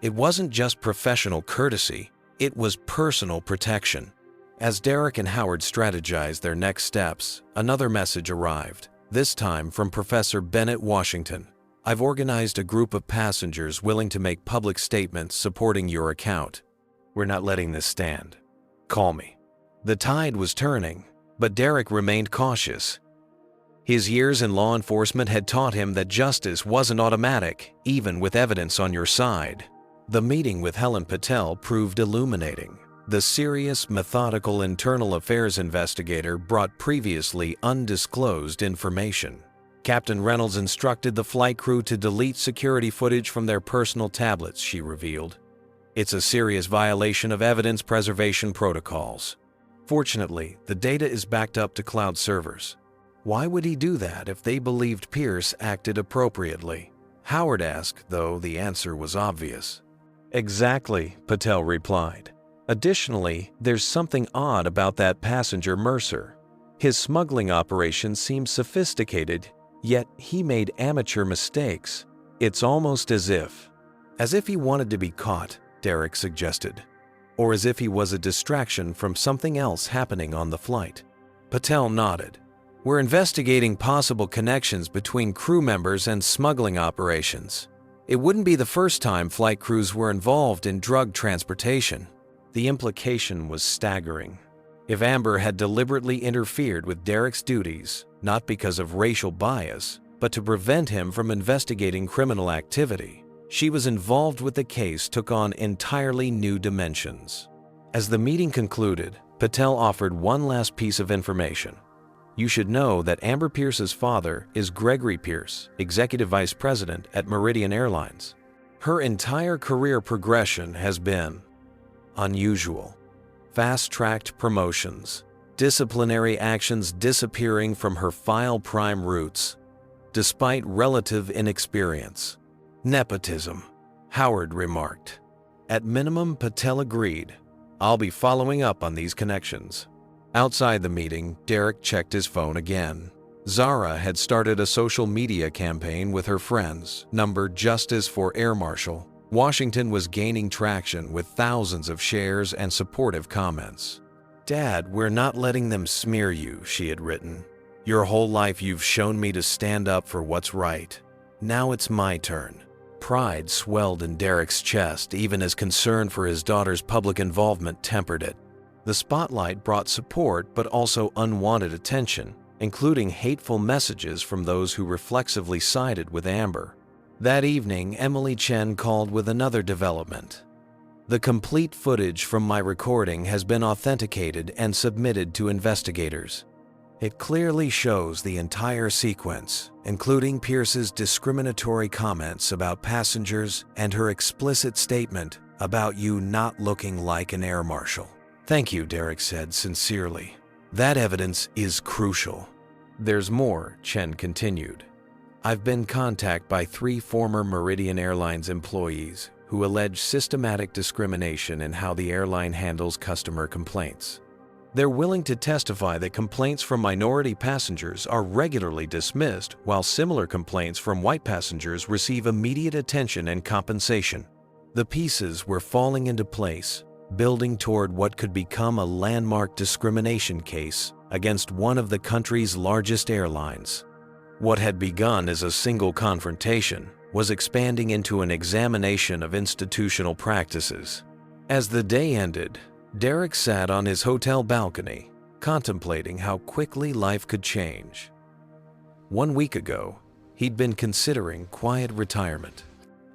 It wasn't just professional courtesy, it was personal protection. As Derek and Howard strategized their next steps, another message arrived, this time from Professor Bennett Washington. I've organized a group of passengers willing to make public statements supporting your account. We're not letting this stand. Call me. The tide was turning, but Derek remained cautious. His years in law enforcement had taught him that justice wasn't automatic, even with evidence on your side. The meeting with Helen Patel proved illuminating. The serious, methodical internal affairs investigator brought previously undisclosed information. Captain Reynolds instructed the flight crew to delete security footage from their personal tablets, she revealed. It's a serious violation of evidence preservation protocols. Fortunately, the data is backed up to cloud servers. Why would he do that if they believed Pierce acted appropriately? Howard asked, though the answer was obvious. Exactly, Patel replied. Additionally, there's something odd about that passenger Mercer. His smuggling operation seems sophisticated, yet he made amateur mistakes. It's almost as if he wanted to be caught, Derek suggested. Or as if he was a distraction from something else happening on the flight. Patel nodded. We're investigating possible connections between crew members and smuggling operations. It wouldn't be the first time flight crews were involved in drug transportation. The implication was staggering. If Amber had deliberately interfered with Derek's duties, not because of racial bias, but to prevent him from investigating criminal activity, she was involved with the case took on entirely new dimensions. As the meeting concluded, Patel offered one last piece of information. You should know that Amber Pierce's father is Gregory Pierce, Executive Vice President at Meridian Airlines. Her entire career progression has been unusual. Fast-tracked promotions, disciplinary actions disappearing from her file prime roots, despite relative inexperience. Nepotism, Howard remarked. At minimum, Patel agreed. I'll be following up on these connections. Outside the meeting, Derek checked his phone again. Zara had started a social media campaign with her friends, numbered Justice for Air Marshal. Washington was gaining traction with thousands of shares and supportive comments. Dad, we're not letting them smear you, she had written. Your whole life you've shown me to stand up for what's right. Now it's my turn. Pride swelled in Derek's chest, even as concern for his daughter's public involvement tempered it. The spotlight brought support but also unwanted attention, including hateful messages from those who reflexively sided with Amber. That evening, Emily Chen called with another development. The complete footage from my recording has been authenticated and submitted to investigators. It clearly shows the entire sequence, including Pierce's discriminatory comments about passengers and her explicit statement about you not looking like an air marshal. Thank you, Derek said sincerely. That evidence is crucial. There's more, Chen continued. I've been contacted by 3 former Meridian Airlines employees who allege systematic discrimination in how the airline handles customer complaints. They're willing to testify that complaints from minority passengers are regularly dismissed, while similar complaints from white passengers receive immediate attention and compensation. The pieces were falling into place, building toward what could become a landmark discrimination case against one of the country's largest airlines. What had begun as a single confrontation was expanding into an examination of institutional practices. As the day ended, Derek sat on his hotel balcony, contemplating how quickly life could change. 1 week ago, he'd been considering quiet retirement.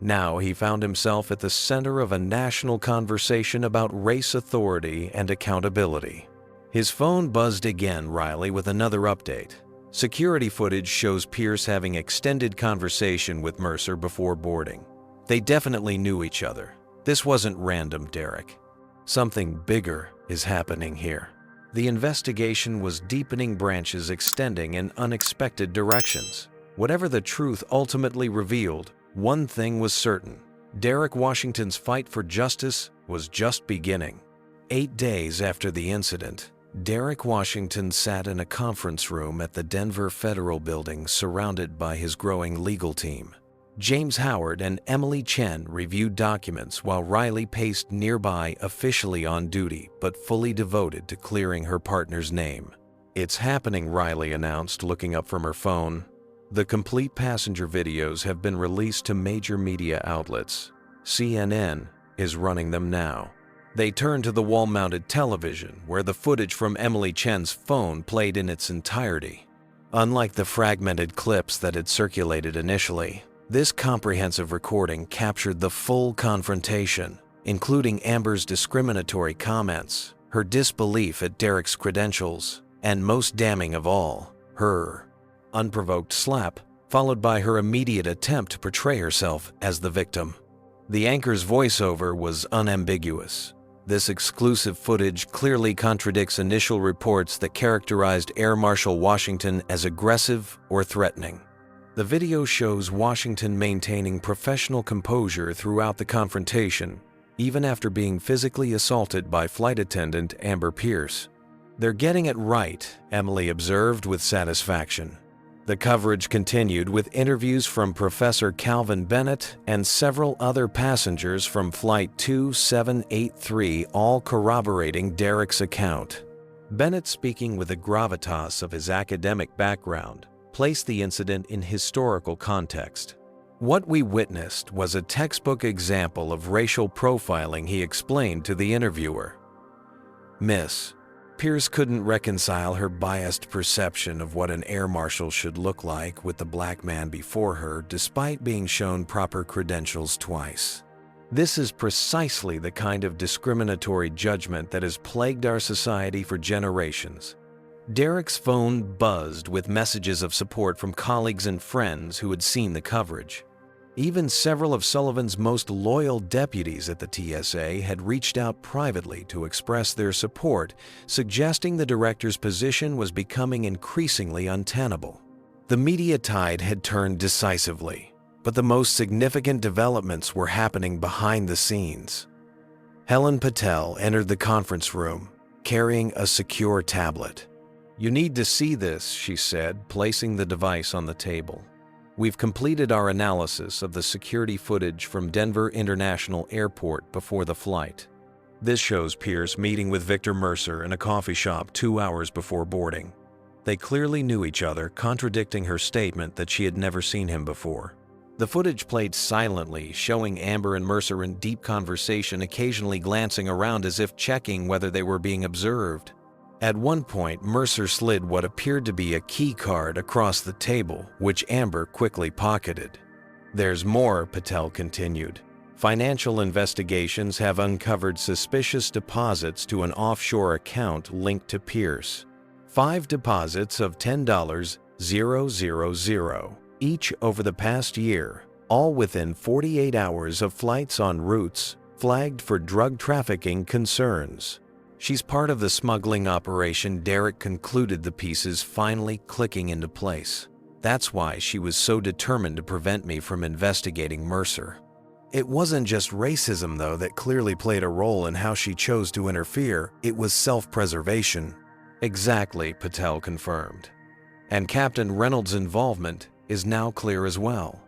Now he found himself at the center of a national conversation about race authority and accountability. His phone buzzed again, Riley, with another update. Security footage shows Pierce having extended conversation with Mercer before boarding. They definitely knew each other. This wasn't random, Derek. Something bigger is happening here. The investigation was deepening, branches extending in unexpected directions. Whatever the truth ultimately revealed, one thing was certain. Derek Washington's fight for justice was just beginning. 8 days after the incident, Derek Washington sat in a conference room at the Denver Federal Building surrounded by his growing legal team. James Howard and Emily Chen reviewed documents while Riley paced nearby, officially on duty but fully devoted to clearing her partner's name. "It's happening," Riley announced, looking up from her phone. The complete passenger videos have been released to major media outlets. CNN is running them now. They turned to the wall-mounted television, where the footage from Emily Chen's phone played in its entirety. Unlike the fragmented clips that had circulated initially, this comprehensive recording captured the full confrontation, including Amber's discriminatory comments, her disbelief at Derek's credentials, and most damning of all, her unprovoked slap, followed by her immediate attempt to portray herself as the victim. The anchor's voiceover was unambiguous. This exclusive footage clearly contradicts initial reports that characterized Air Marshal Washington as aggressive or threatening. The video shows Washington maintaining professional composure throughout the confrontation, even after being physically assaulted by flight attendant Amber Pierce. "They're getting it right," Emily observed with satisfaction. The coverage continued with interviews from Professor Calvin Bennett and several other passengers from Flight 2783, all corroborating Derek's account. Bennett, speaking with the gravitas of his academic background, placed the incident in historical context. "What we witnessed was a textbook example of racial profiling," he explained to the interviewer. "Miss Pierce couldn't reconcile her biased perception of what an air marshal should look like with the black man before her, despite being shown proper credentials twice. This is precisely the kind of discriminatory judgment that has plagued our society for generations." Derek's phone buzzed with messages of support from colleagues and friends who had seen the coverage. Even several of Sullivan's most loyal deputies at the TSA had reached out privately to express their support, suggesting the director's position was becoming increasingly untenable. The media tide had turned decisively, but the most significant developments were happening behind the scenes. Helen Patel entered the conference room, carrying a secure tablet. "You need to see this," she said, placing the device on the table. "We've completed our analysis of the security footage from Denver International Airport before the flight. This shows Pierce meeting with Victor Mercer in a coffee shop 2 hours before boarding. They clearly knew each other, contradicting her statement that she had never seen him before. The footage played silently, showing Amber and Mercer in deep conversation, occasionally glancing around as if checking whether they were being observed. At one point, Mercer slid what appeared to be a key card across the table, which Amber quickly pocketed. "There's more," Patel continued. "Financial investigations have uncovered suspicious deposits to an offshore account linked to Pierce. 5 deposits of $10,000 each over the past year, all within 48 hours of flights on routes flagged for drug trafficking concerns. She's part of the smuggling operation." Derek concluded, the pieces finally clicking into place. "That's why she was so determined to prevent me from investigating Mercer." It wasn't just racism, though, that clearly played a role in how she chose to interfere. It was self-preservation. "Exactly," Patel confirmed. "And Captain Reynolds' involvement is now clear as well.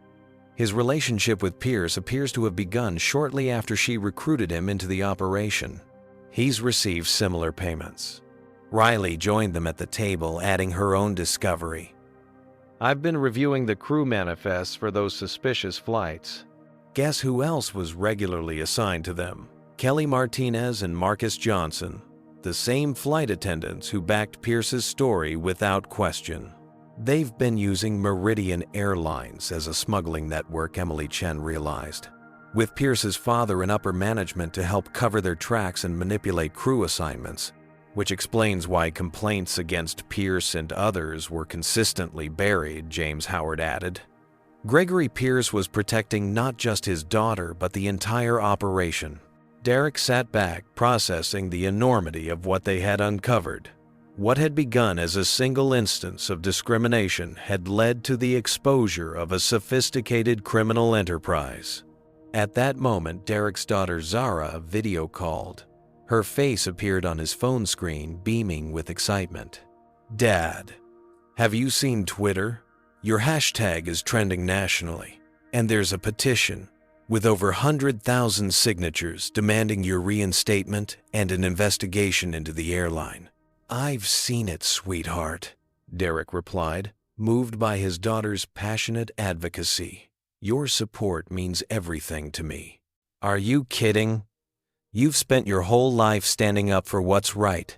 His relationship with Pierce appears to have begun shortly after she recruited him into the operation. He's received similar payments." Riley joined them at the table, adding her own discovery. I've been reviewing the crew manifests for those suspicious flights. Guess who else was regularly assigned to them? Kelly Martinez and Marcus Johnson, the same flight attendants who backed Pierce's story without question. They've been using Meridian Airlines as a smuggling network, Emily Chen realized, with Pierce's father in upper management to help cover their tracks and manipulate crew assignments, which explains why complaints against Pierce and others were consistently buried, James Howard added. Gregory Pierce was protecting not just his daughter, but the entire operation. Derek sat back, processing the enormity of what they had uncovered. What had begun as a single instance of discrimination had led to the exposure of a sophisticated criminal enterprise. At that moment, Derek's daughter Zara video called. Her face appeared on his phone screen, beaming with excitement. "Dad, have you seen Twitter? Your hashtag is trending nationally, and there's a petition with over 100,000 signatures demanding your reinstatement and an investigation into the airline." "I've seen it, sweetheart," Derek replied, moved by his daughter's passionate advocacy. "Your support means everything to me." "Are you kidding? You've spent your whole life standing up for what's right.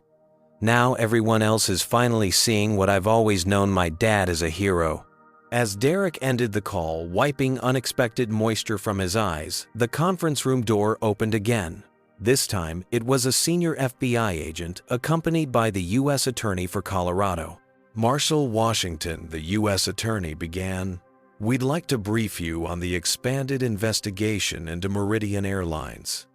Now everyone else is finally seeing what I've always known my dad as a hero." As Derek ended the call, wiping unexpected moisture from his eyes, the conference room door opened again. This time, it was a senior FBI agent accompanied by the U.S. Attorney for Colorado. Marshal Washington, the U.S. Attorney, began, "We'd like to brief you on the expanded investigation into Meridian Airlines.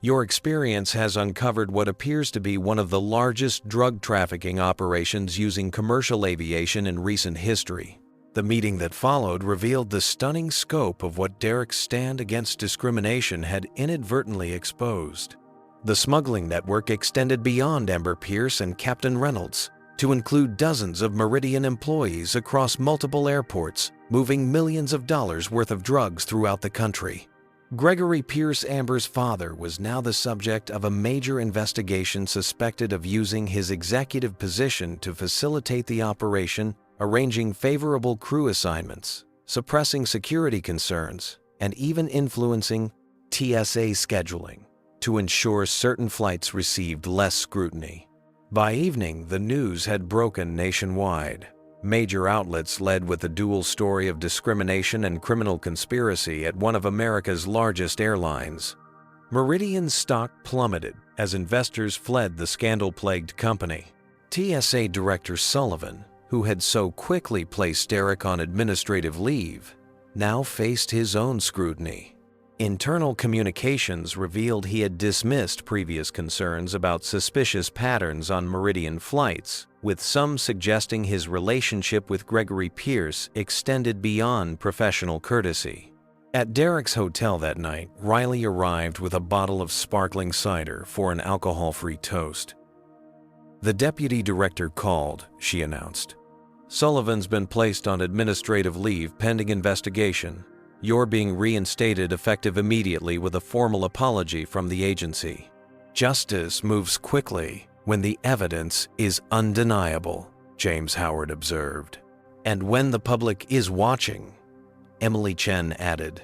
Your experience has uncovered what appears to be one of the largest drug trafficking operations using commercial aviation in recent history." The meeting that followed revealed the stunning scope of what Derek's stand against discrimination had inadvertently exposed. The smuggling network extended beyond Amber Pierce and Captain Reynolds to include dozens of Meridian employees across multiple airports, moving millions of dollars worth of drugs throughout the country. Gregory Pierce, Amber's father, was now the subject of a major investigation, suspected of using his executive position to facilitate the operation, arranging favorable crew assignments, suppressing security concerns, and even influencing TSA scheduling to ensure certain flights received less scrutiny. By evening, the news had broken nationwide. Major outlets led with the dual story of discrimination and criminal conspiracy at one of America's largest airlines. Meridian's stock plummeted as investors fled the scandal-plagued company. TSA Director Sullivan, who had so quickly placed Derek on administrative leave, now faced his own scrutiny. Internal communications revealed he had dismissed previous concerns about suspicious patterns on Meridian flights, with some suggesting his relationship with Gregory Pierce extended beyond professional courtesy. At Derek's hotel that night, Riley arrived with a bottle of sparkling cider for an alcohol-free toast. "The deputy director called," she announced. "Sullivan's been placed on administrative leave pending investigation. You're being reinstated effective immediately with a formal apology from the agency. Justice moves quickly when the evidence is undeniable," James Howard observed. "And when the public is watching," Emily Chen added.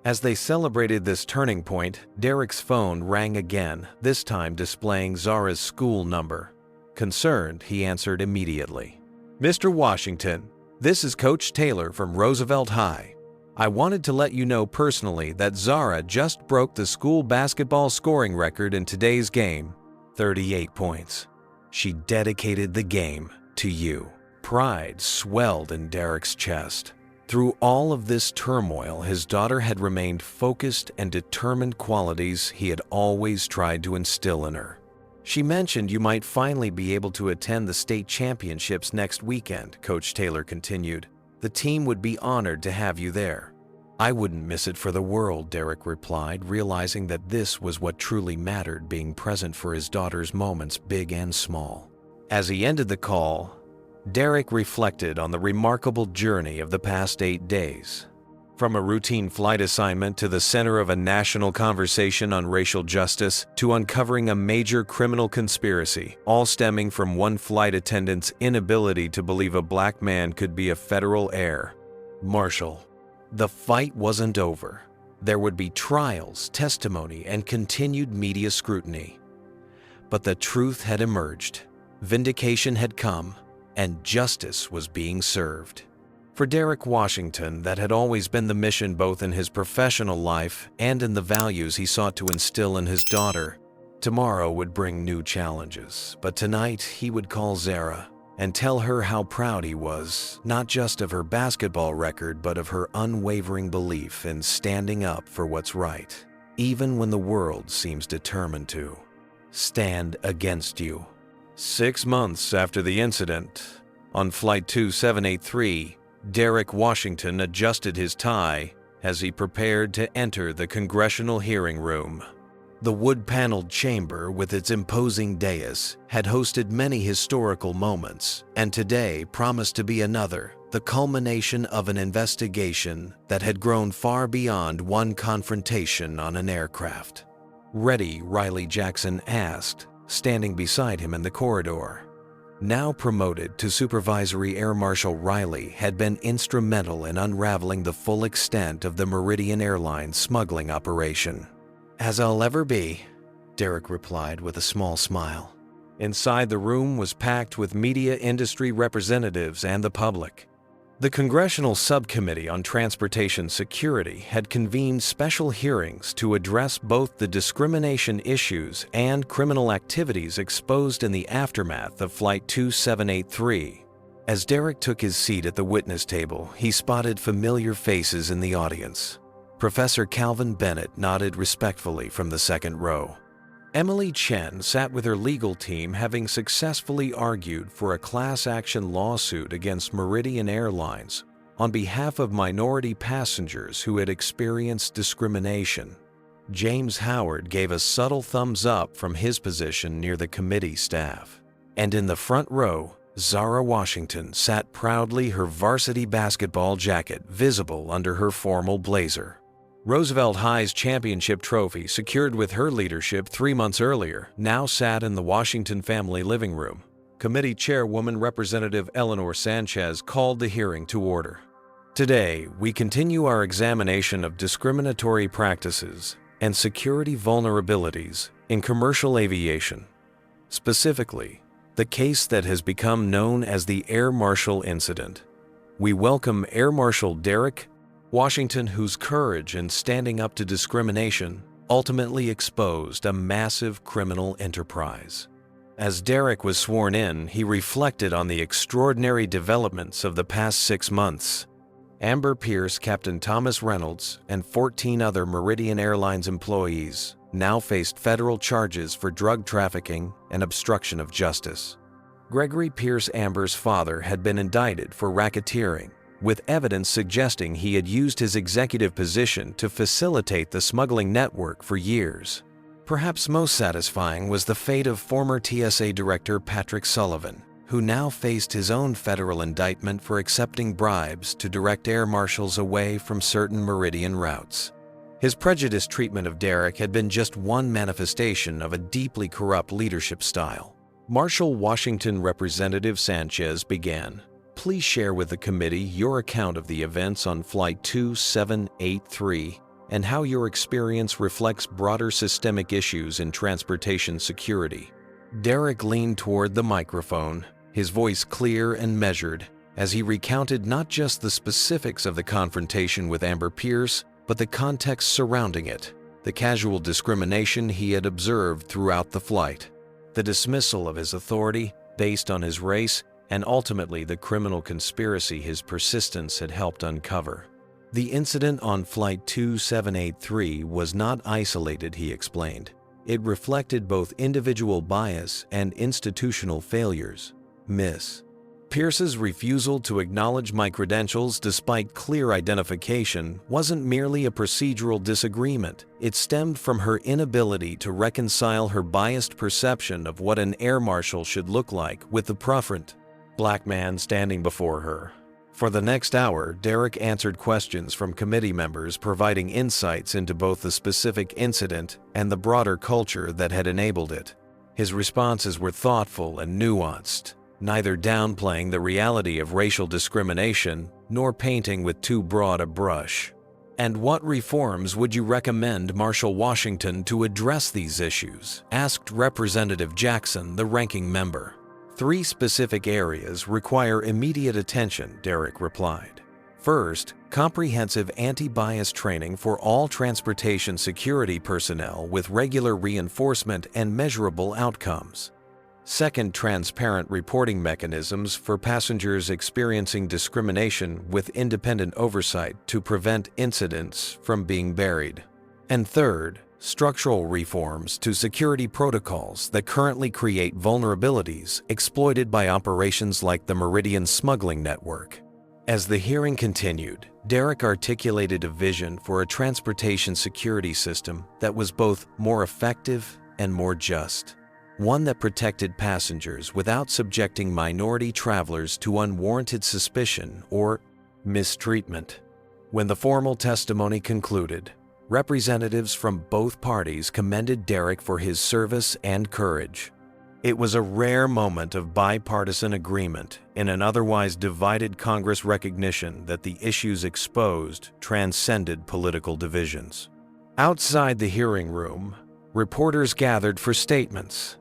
As they celebrated this turning point, Derek's phone rang again, this time displaying Zara's school number. Concerned, he answered immediately. "Mr. Washington, this is Coach Taylor from Roosevelt High. I wanted to let you know personally that Zara just broke the school basketball scoring record in today's game, 38 points. She dedicated the game to you." Pride swelled in Derek's chest. Through all of this turmoil, his daughter had remained focused and determined, qualities he had always tried to instill in her. "She mentioned you might finally be able to attend the state championships next weekend," Coach Taylor continued. "The team would be honored to have you there." "I wouldn't miss it for the world," Derek replied, realizing that this was what truly mattered, being present for his daughter's moments, big and small. As he ended the call, Derek reflected on the remarkable journey of the past 8 days. From a routine flight assignment to the center of a national conversation on racial justice to uncovering a major criminal conspiracy, all stemming from one flight attendant's inability to believe a black man could be a federal heir. Marshal. The fight wasn't over. There would be trials, testimony, and continued media scrutiny. But the truth had emerged, vindication had come, and justice was being served. For Derek Washington, that had always been the mission both in his professional life and in the values he sought to instill in his daughter. Tomorrow would bring new challenges, but tonight he would call Zara and tell her how proud he was, not just of her basketball record, but of her unwavering belief in standing up for what's right, even when the world seems determined to stand against you. 6 months after the incident, on Flight 2783, Derek Washington adjusted his tie as he prepared to enter the congressional hearing room. The wood-paneled chamber with its imposing dais had hosted many historical moments, and today promised to be another, the culmination of an investigation that had grown far beyond one confrontation on an aircraft. "Ready?" Riley Jackson asked, standing beside him in the corridor. Now promoted to Supervisory Air Marshal Riley had been instrumental in unraveling the full extent of the Meridian Airlines smuggling operation. "As I'll ever be," Derek replied with a small smile. Inside the room was packed with media industry representatives and the public. The Congressional Subcommittee on Transportation Security had convened special hearings to address both the discrimination issues and criminal activities exposed in the aftermath of Flight 2783. As Derek took his seat at the witness table, he spotted familiar faces in the audience. Professor Calvin Bennett nodded respectfully from the second row. Emily Chen sat with her legal team, having successfully argued for a class action lawsuit against Meridian Airlines on behalf of minority passengers who had experienced discrimination. James Howard gave a subtle thumbs up from his position near the committee staff. And in the front row, Zara Washington sat proudly, her varsity basketball jacket visible under her formal blazer. Roosevelt High's championship trophy, secured with her leadership 3 months earlier, now sat in the Washington family living room. Committee Chairwoman Representative Eleanor Sanchez called the hearing to order. Today, we continue our examination of discriminatory practices and security vulnerabilities in commercial aviation. Specifically, the case that has become known as the Air Marshal incident. We welcome Air Marshal Derek Washington, whose courage in standing up to discrimination ultimately exposed a massive criminal enterprise. As Derek was sworn in, he reflected on the extraordinary developments of the past 6 months. Amber Pierce, Captain Thomas Reynolds, and 14 other Meridian Airlines employees now faced federal charges for drug trafficking and obstruction of justice. Gregory Pierce, Amber's father, had been indicted for racketeering, with evidence suggesting he had used his executive position to facilitate the smuggling network for years. Perhaps most satisfying was the fate of former TSA Director Patrick Sullivan, who now faced his own federal indictment for accepting bribes to direct air marshals away from certain Meridian routes. His prejudiced treatment of Derek had been just one manifestation of a deeply corrupt leadership style. Marshal Washington Representative Sanchez began. Please share with the committee your account of the events on Flight 2783 and how your experience reflects broader systemic issues in transportation security. Derek leaned toward the microphone, his voice clear and measured, as he recounted not just the specifics of the confrontation with Amber Pierce, but the context surrounding it, the casual discrimination he had observed throughout the flight, the dismissal of his authority based on his race, and ultimately the criminal conspiracy his persistence had helped uncover. The incident on Flight 2783 was not isolated, he explained. It reflected both individual bias and institutional failures. Miss Pierce's refusal to acknowledge my credentials despite clear identification wasn't merely a procedural disagreement. It stemmed from her inability to reconcile her biased perception of what an air marshal should look like with the preferent black man standing before her. For the next hour, Derek answered questions from committee members, providing insights into both the specific incident and the broader culture that had enabled it. His responses were thoughtful and nuanced, neither downplaying the reality of racial discrimination nor painting with too broad a brush. "And what reforms would you recommend Marshal Washington to address these issues?" asked Representative Jackson, the ranking member. "3 specific areas require immediate attention," Derek replied. "First, comprehensive anti-bias training for all transportation security personnel with regular reinforcement and measurable outcomes. Second, transparent reporting mechanisms for passengers experiencing discrimination with independent oversight to prevent incidents from being buried. And third, structural reforms to security protocols that currently create vulnerabilities exploited by operations like the Meridian smuggling network." As the hearing continued, Derek articulated a vision for a transportation security system that was both more effective and more just. One that protected passengers without subjecting minority travelers to unwarranted suspicion or mistreatment. When the formal testimony concluded, representatives from both parties commended Derek for his service and courage. It was a rare moment of bipartisan agreement in an otherwise divided Congress recognition that the issues exposed transcended political divisions. Outside the hearing room, reporters gathered for statements.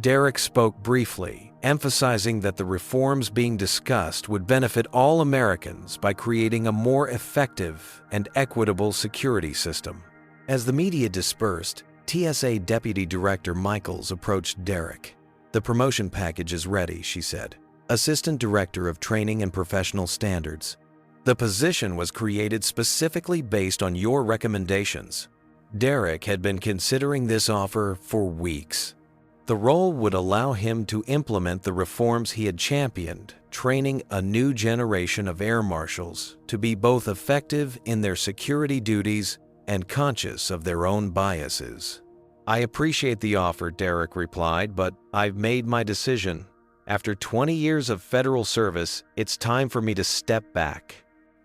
Derek spoke briefly, emphasizing that the reforms being discussed would benefit all Americans by creating a more effective and equitable security system. As the media dispersed, TSA Deputy Director Michaels approached Derek. "The promotion package is ready," she said. "Assistant Director of Training and Professional Standards. The position was created specifically based on your recommendations." Derek had been considering this offer for weeks. The role would allow him to implement the reforms he had championed, training a new generation of air marshals to be both effective in their security duties and conscious of their own biases. "I appreciate the offer," Derek replied, "but I've made my decision. After 20 years of federal service, it's time for me to step back.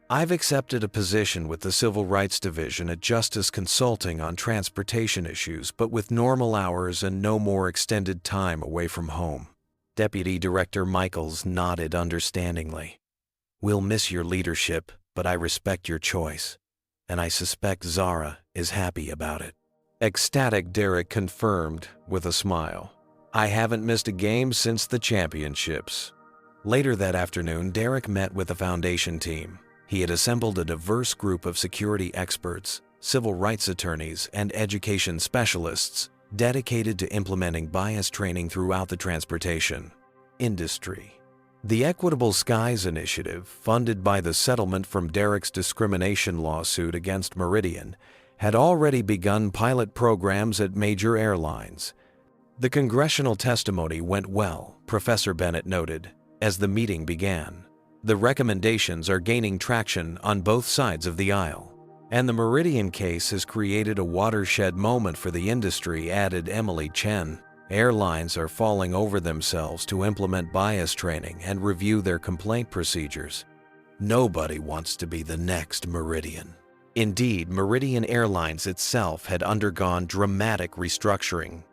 I've accepted a position with the Civil Rights Division at Justice Consulting on transportation issues, but with normal hours and no more extended time away from home." Deputy Director Michaels nodded understandingly. "We'll miss your leadership, but I respect your choice, and I suspect Zara is happy about it." Ecstatic, Derek confirmed with a smile. "I haven't missed a game since the championships." Later that afternoon, Derek met with the foundation team. He had assembled a diverse group of security experts, civil rights attorneys, and education specialists dedicated to implementing bias training throughout the transportation industry. The Equitable Skies Initiative, funded by the settlement from Derek's discrimination lawsuit against Meridian, had already begun pilot programs at major airlines. The congressional testimony went well, Professor Bennett noted, as the meeting began. The recommendations are gaining traction on both sides of the aisle, and the Meridian case has created a watershed moment for the industry, added Emily Chen. Airlines are falling over themselves to implement bias training and review their complaint procedures. Nobody wants to be the next Meridian. Indeed, Meridian Airlines itself had undergone dramatic restructuring.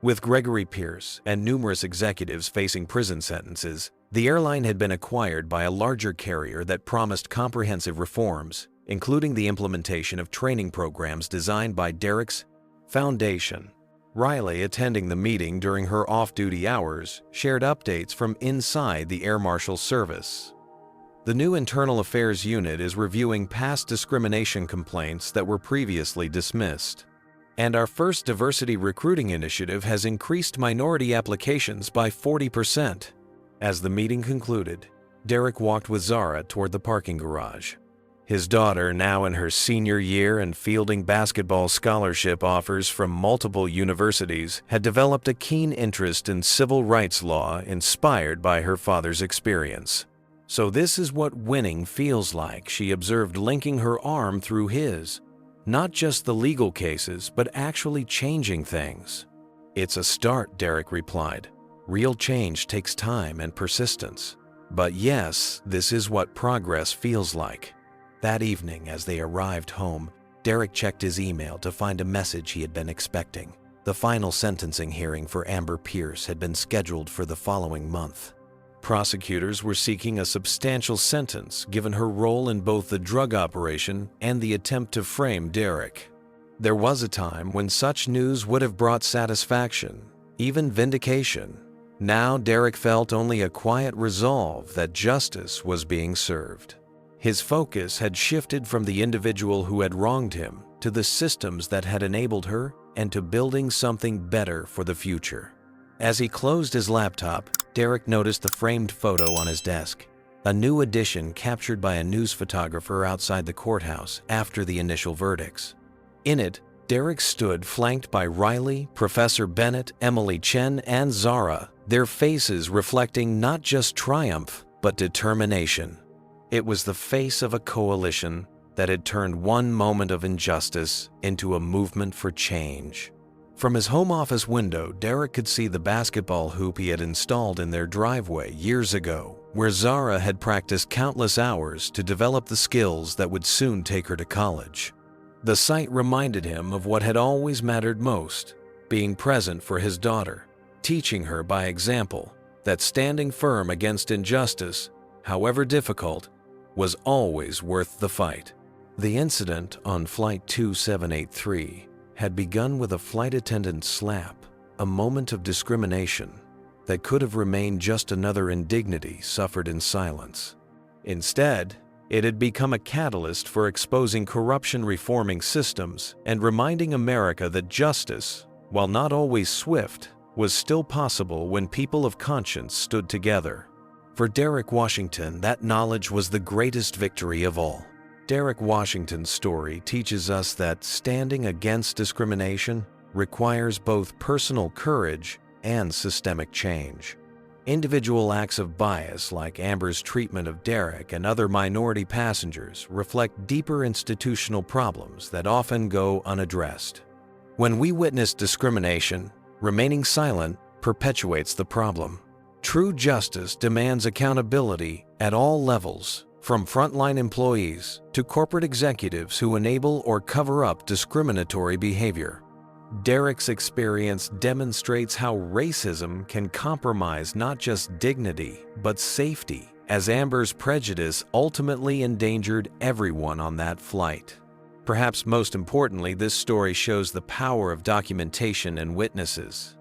With Gregory Pierce and numerous executives facing prison sentences, the airline had been acquired by a larger carrier that promised comprehensive reforms, including the implementation of training programs designed by Derek's foundation. Riley, attending the meeting during her off-duty hours, shared updates from inside the Air Marshal Service. The new Internal Affairs Unit is reviewing past discrimination complaints that were previously dismissed. And our first diversity recruiting initiative has increased minority applications by 40%. As the meeting concluded, Derek walked with Zara toward the parking garage. His daughter, now in her senior year and fielding basketball scholarship offers from multiple universities, had developed a keen interest in civil rights law inspired by her father's experience. "So this is what winning feels like," she observed, linking her arm through his. "Not just the legal cases, but actually changing things." "It's a start," Derek replied. "Real change takes time and persistence." But yes, this is what progress feels like. That evening, as they arrived home, Derek checked his email to find a message he had been expecting. The final sentencing hearing for Amber Pierce had been scheduled for the following month. Prosecutors were seeking a substantial sentence given her role in both the drug operation and the attempt to frame Derek. There was a time when such news would have brought satisfaction, even vindication. Now Derek felt only a quiet resolve that justice was being served. His focus had shifted from the individual who had wronged him to the systems that had enabled her and to building something better for the future. As he closed his laptop, Derek noticed the framed photo on his desk, a new edition captured by a news photographer outside the courthouse after the initial verdicts. In it, Derek stood flanked by Riley, Professor Bennett, Emily Chen, and Zara, their faces reflecting not just triumph, but determination. It was the face of a coalition that had turned one moment of injustice into a movement for change. From his home office window, Derek could see the basketball hoop he had installed in their driveway years ago, where Zara had practiced countless hours to develop the skills that would soon take her to college. The sight reminded him of what had always mattered most, being present for his daughter, teaching her by example that standing firm against injustice, however difficult, was always worth the fight. The incident on Flight 2783 had begun with a flight attendant's slap, a moment of discrimination that could have remained just another indignity suffered in silence. Instead, it had become a catalyst for exposing corruption-reforming systems and reminding America that justice, while not always swift, was still possible when people of conscience stood together. For Derek Washington, that knowledge was the greatest victory of all. Derek Washington's story teaches us that standing against discrimination requires both personal courage and systemic change. Individual acts of bias, like Amber's treatment of Derek and other minority passengers, reflect deeper institutional problems that often go unaddressed. When we witness discrimination, remaining silent perpetuates the problem. True justice demands accountability at all levels, from frontline employees to corporate executives who enable or cover up discriminatory behavior. Derek's experience demonstrates how racism can compromise not just dignity, but safety, as Amber's prejudice ultimately endangered everyone on that flight. Perhaps most importantly, this story shows the power of documentation and witnesses.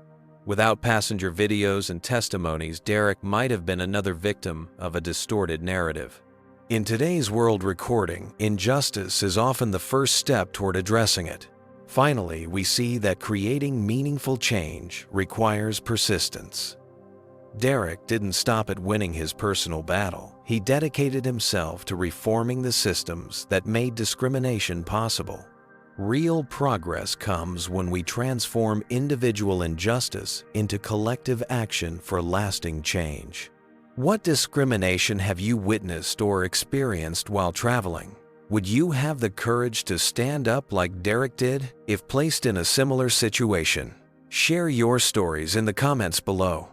Without passenger videos and testimonies, Derek might have been another victim of a distorted narrative. In today's world, recording injustice is often the first step toward addressing it. Finally, we see that creating meaningful change requires persistence. Derek didn't stop at winning his personal battle. He dedicated himself to reforming the systems that made discrimination possible. Real progress comes when we transform individual injustice into collective action for lasting change. What discrimination have you witnessed or experienced while traveling? Would you have the courage to stand up like Derek did if placed in a similar situation? Share your stories in the comments below.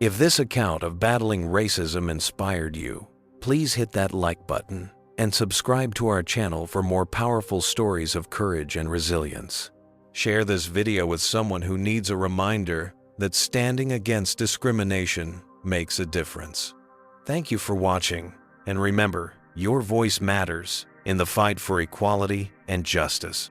If this account of battling racism inspired you, please hit that like button and subscribe to our channel for more powerful stories of courage and resilience. Share this video with someone who needs a reminder that standing against discrimination makes a difference. Thank you for watching, and remember, your voice matters in the fight for equality and justice.